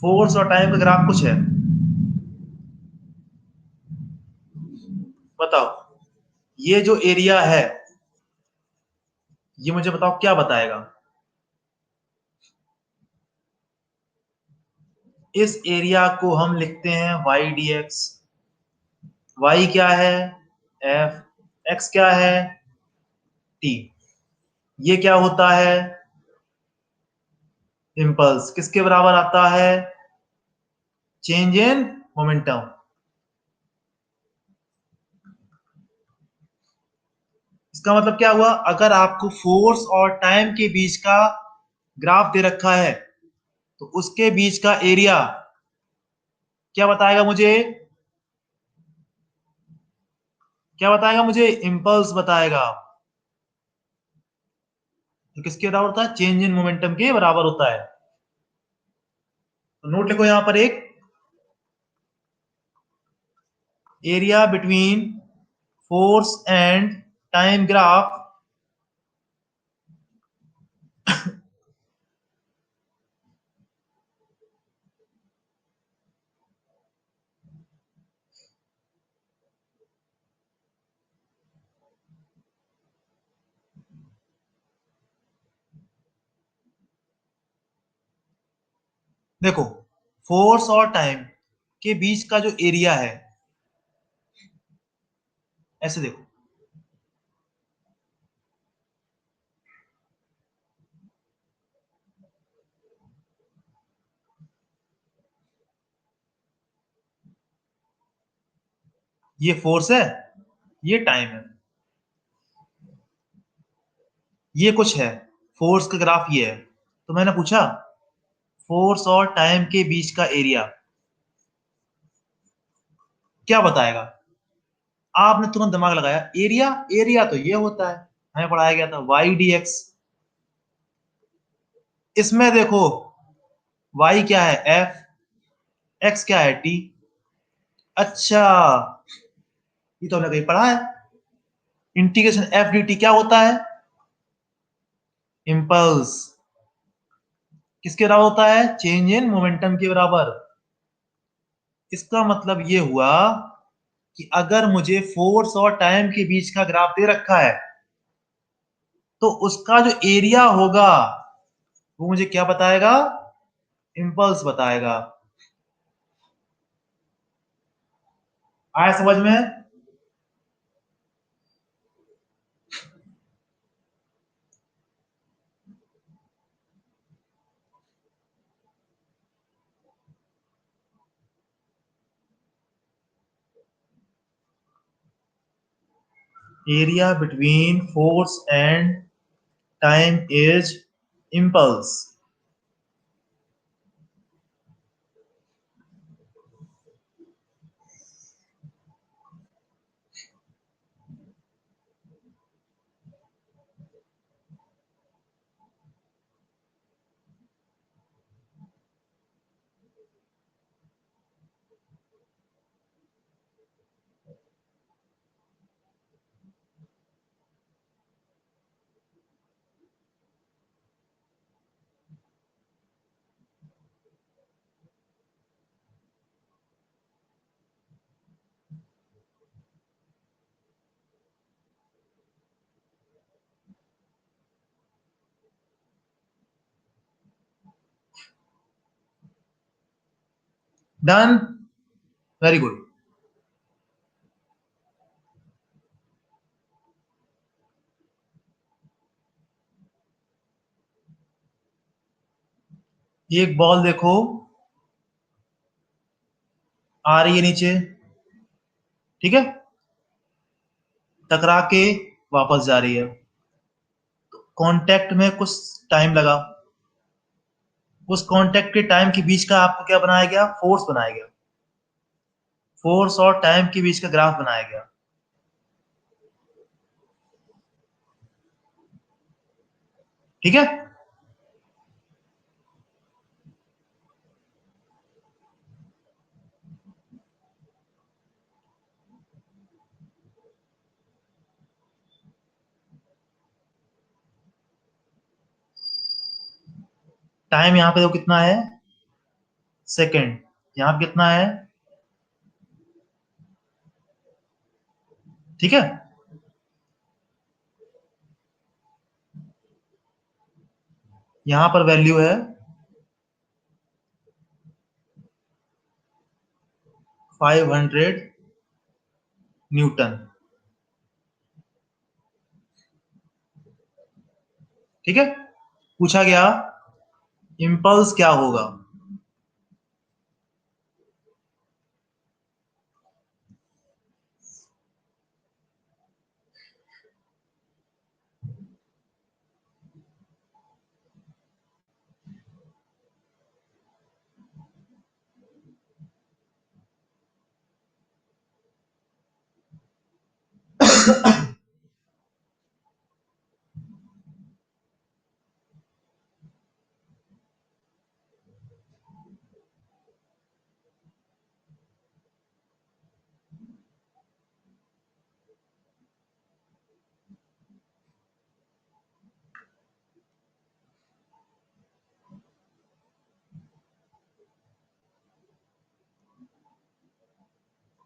फोर्स और टाइम का ग्राफ कुछ है, बताओ। ये जो एरिया है, ये मुझे बताओ क्या बताएगा? इस एरिया को हम लिखते हैं वाई डी एक्स। वाई क्या है? एफ एक्स क्या है, टी। ये क्या होता है, इम्पल्स। किसके बराबर आता है, चेंज इन मोमेंटम। इसका मतलब क्या हुआ, अगर आपको फोर्स और टाइम के बीच का ग्राफ दे रखा है तो उसके बीच का एरिया क्या बताएगा मुझे, क्या बताएगा मुझे, इम्पल्स बताएगा। तो किसके बराबर होता है, चेंज इन मोमेंटम के बराबर होता है। तो नोट लिखो यहां पर एक, area between force and time graph देखो, फोर्स और टाइम के बीच का जो एरिया है, ऐसे देखो, ये फोर्स है, ये टाइम है, ये कुछ है, फोर्स का ग्राफ ये है। तो मैंने पूछा फोर्स और टाइम के बीच का एरिया क्या बताएगा, आपने तुरंत दिमाग लगाया, एरिया, एरिया तो ये होता है, हमें पढ़ाया गया था वाई डी एक्स। इसमें देखो, वाई क्या है, एफ, एक्स क्या है, टी। अच्छा, ये तो हमने कहीं पढ़ा है, इंटीग्रेशन एफ डी टी क्या होता है, इम्पल्स। किसके बराबर होता है, चेंज इन मोमेंटम के बराबर। इसका मतलब ये हुआ कि अगर मुझे फोर्स और टाइम के बीच का ग्राफ दे रखा है तो उसका जो एरिया होगा वो मुझे क्या बताएगा, इम्पल्स बताएगा। आया समझ में। Area between force and time is impulse. Done, very good. एक बॉल देखो आ रही है नीचे, ठीक है, टकरा के वापस जा रही है, कांटेक्ट में कुछ टाइम लगा, उस कांटेक्ट के टाइम के बीच का आपको क्या बनाया गया, फोर्स बनाया गया, फोर्स और टाइम के बीच का ग्राफ बनाया गया। ठीक है, टाइम यहाँ पे तो कितना है, सेकंड, यहाँ पे कितना है, ठीक है। यहाँ पर वैल्यू है 500 न्यूटन। ठीक है, पूछा गया इम्पल्स क्या होगा।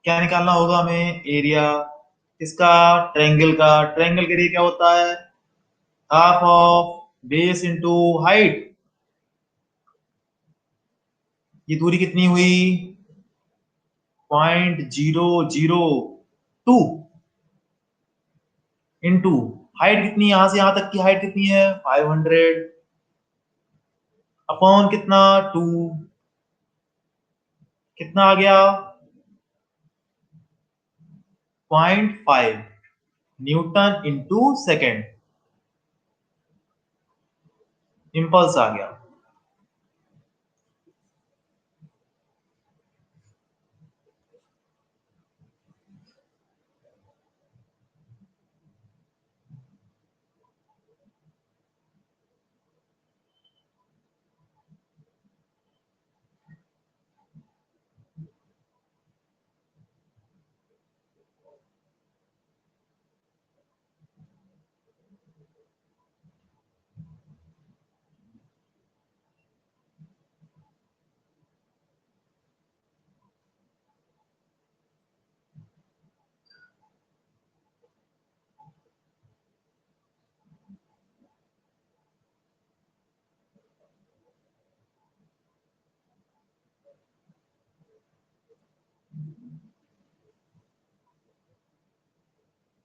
क्या निकालना होगा हमें, एरिया इसका, ट्रायंगल का। ट्रायंगल के लिए क्या होता है, half of base into height. ये दूरी कितनी हुई, 0.002 इंटू हाइट कितनी, यहां से यहां तक की हाइट कितनी है 500 अपॉन कितना 2, कितना आ गया 0.5 न्यूटन इंटू सेकेंड, इम्पल्स आ गया।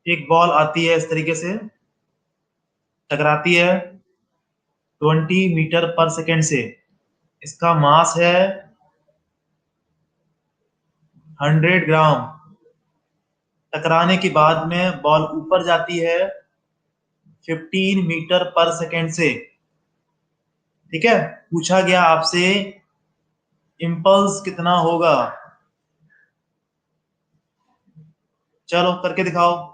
एक बॉल आती है इस तरीके से, टकराती है 20 मीटर पर सेकेंड से, इसका मास है 100 ग्राम। टकराने के बाद में बॉल ऊपर जाती है 15 मीटर पर सेकेंड से। ठीक है, पूछा गया आपसे इम्पल्स कितना होगा, चलो करके दिखाओ।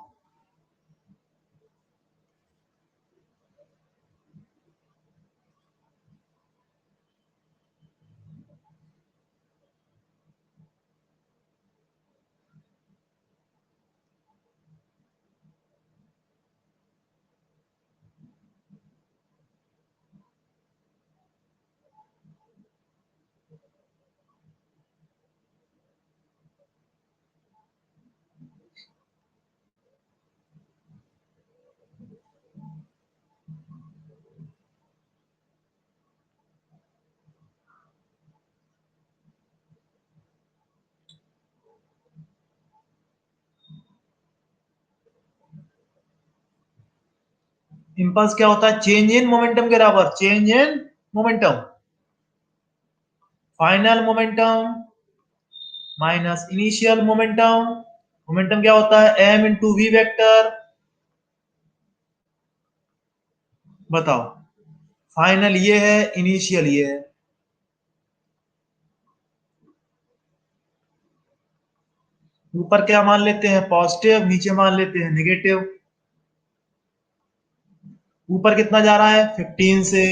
इम्पल्स क्या होता है, चेंज इन मोमेंटम के बराबर, change in momentum, final momentum minus initial momentum. Momentum क्या होता है, एम इंटू वी वेक्टर। बताओ, फाइनल ये है, इनिशियल ये है। ऊपर क्या मान लेते हैं पॉजिटिव, नीचे मान लेते हैं नेगेटिव। ऊपर कितना जा रहा है 15 से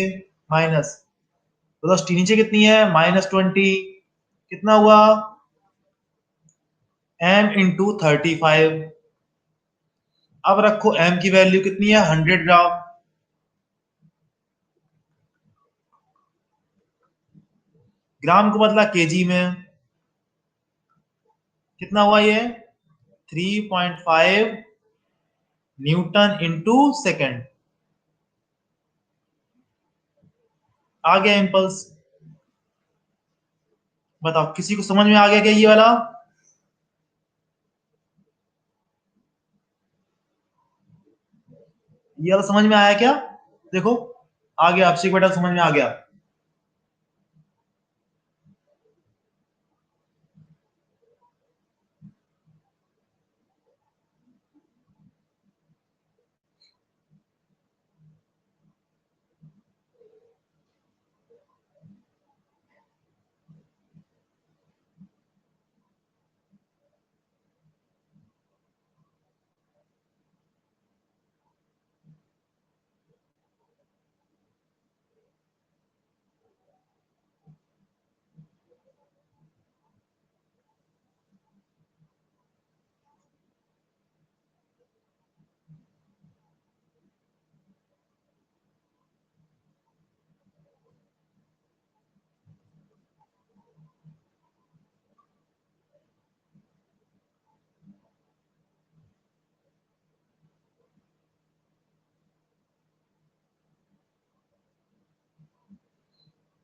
माइनस, वेलोसिटी नीचे कितनी है -20, कितना हुआ m इंटू 35। अब रखो m की वैल्यू कितनी है 100 ग्राम, ग्राम को बदला केजी में, कितना हुआ ये 3.5 न्यूटन इंटू सेकेंड। आ गया इम्पल्स। बताओ किसी को समझ में आ गया क्या ये वाला, ये वाला समझ में आया क्या, देखो आ गया अभिषेक बेटा, समझ में आ गया।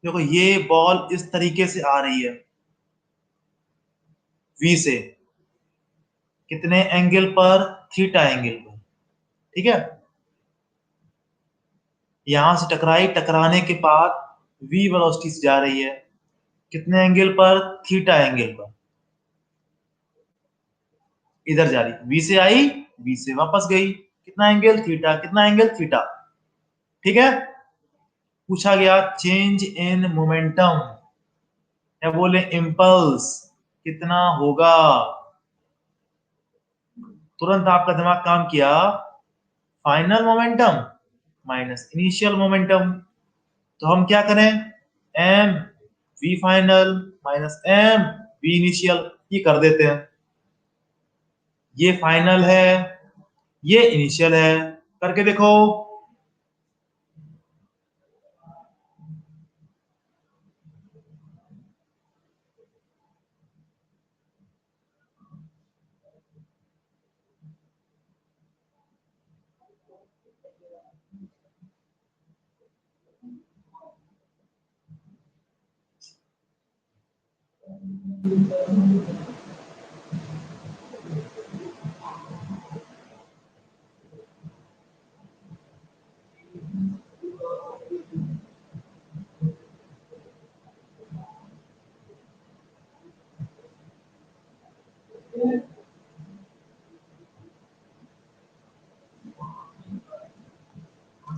देखो ये बॉल इस तरीके से आ रही है, वी से, कितने एंगल पर? थीटा एंगल पर, ठीक है। यहां से टकराई, टकराने के बाद वी वेलोसिटी से जा रही है, कितने एंगल पर? थीटा एंगल पर, इधर जा रही, वी से आई, वी से वापस गई, कितना एंगल? थीटा, कितना एंगल? थीटा, ठीक है। पूछा गया चेंज इन मोमेंटम, या बोले इम्पल्स, कितना होगा? तुरंत आपका दिमाग काम किया, final momentum minus initial momentum. तो हम क्या करें? M V final minus M V initial, ये कर देते हैं। ये फाइनल है, ये इनिशियल है, करके देखो।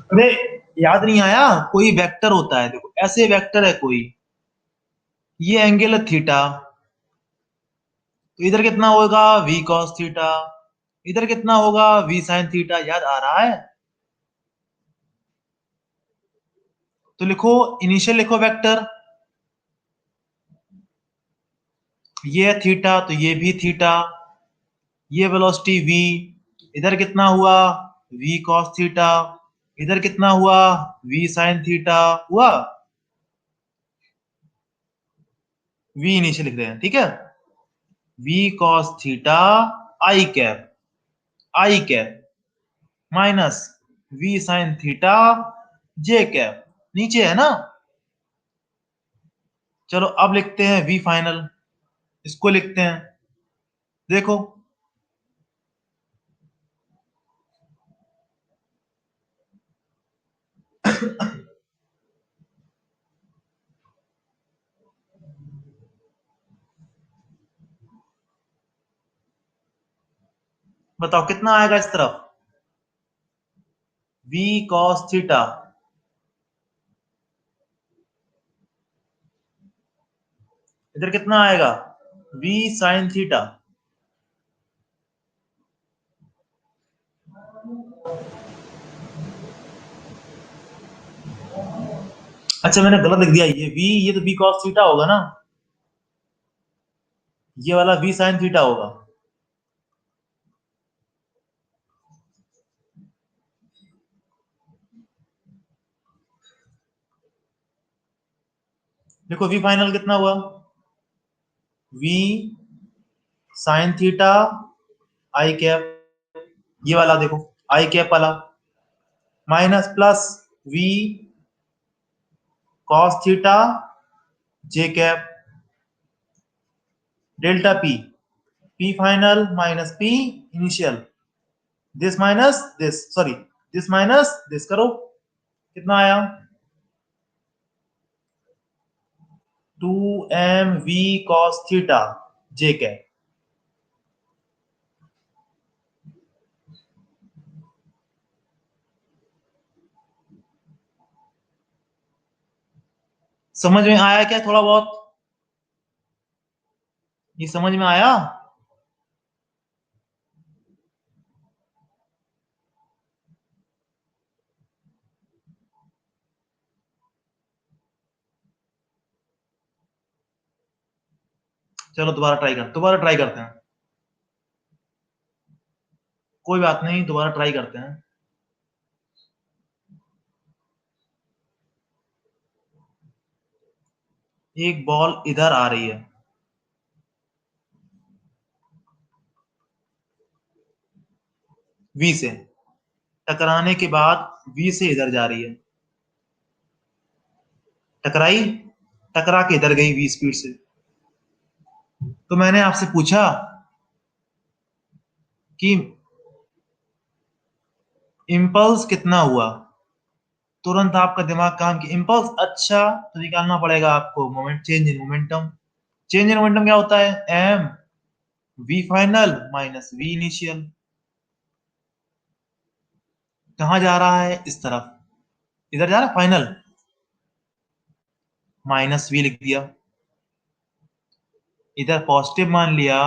अरे याद नहीं आया? कोई वेक्टर होता है, देखो ऐसे वेक्टर है कोई, ये एंगल है थीटा, तो इधर कितना होगा? वी कॉस थीटा, इधर कितना होगा? V sine theta. याद आ रहा है? तो लिखो, इनिशियल लिखो वेक्टर, ये है थीटा, तो ये भी थीटा, ये वेलोसिटी वी, इधर कितना हुआ? वी कॉस थीटा, इधर कितना हुआ? वी साइन थीटा हुआ। वी इनिशियल लिख रहे हैं, ठीक है। V cos theta I cap, I cap minus V sine theta J cap, नीचे है ना। चलो अब लिखते हैं वी फाइनल, इसको लिखते हैं, देखो। बताओ कितना आएगा इस तरफ? वी कॉस थीटा, इधर कितना आएगा? V sine theta. अच्छा मैंने गलत लिख दिया, ये वी, ये तो वी कॉस थीटा होगा ना, ये वाला वी साइन थीटा होगा। देखो वी फाइनल कितना हुआ? V sine theta I cap, ये वाला देखो, आई कैप वाला, minus plus V cos theta J cap, delta P, P final minus P initial, this minus this, sorry, this minus this करो, कितना आया? 2mv cos theta J cap. समझ में आया क्या थोड़ा बहुत? ये समझ में आया? चलो दोबारा ट्राई करते हैं। कोई बात नहीं, दोबारा ट्राई करते हैं। एक बॉल इधर आ रही है, वी से टकराने के बाद वी से इधर जा रही है। टकराई, टकरा के इधर गई वी स्पीड से। तो मैंने आपसे पूछा कि इम्पल्स कितना हुआ, तुरंत आपका दिमाग काम किया इम्पल्स, अच्छा तो निकालना पड़ेगा आपको moment, change in momentum. Change in momentum क्या होता है? M V final minus V initial. कहाँ जा रहा है? इस तरफ, इधर जा रहा है फाइनल, माइनस वी लिख दिया। इधर पॉजिटिव मान लिया,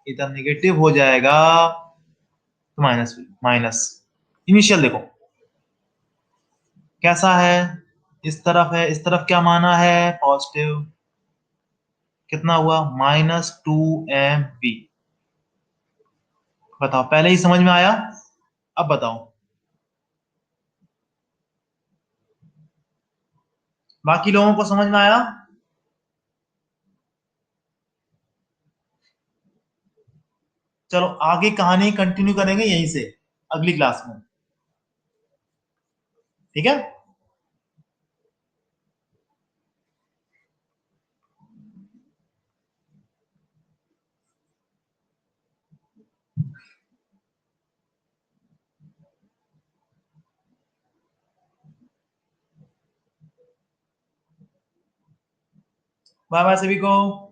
इधर नेगेटिव हो जाएगा, तो माइनस वी माइनस इनिशियल। देखो कैसा है, इस तरफ है, इस तरफ क्या माना है? पॉजिटिव। कितना हुआ? -2mv। बताओ, पहले ही समझ में आया? अब बताओ, बाकी लोगों को समझ में आया? चलो आगे कहानी कंटिन्यू करेंगे यहीं से, अगली क्लास में। ठीक है। बाय बाय सभी को।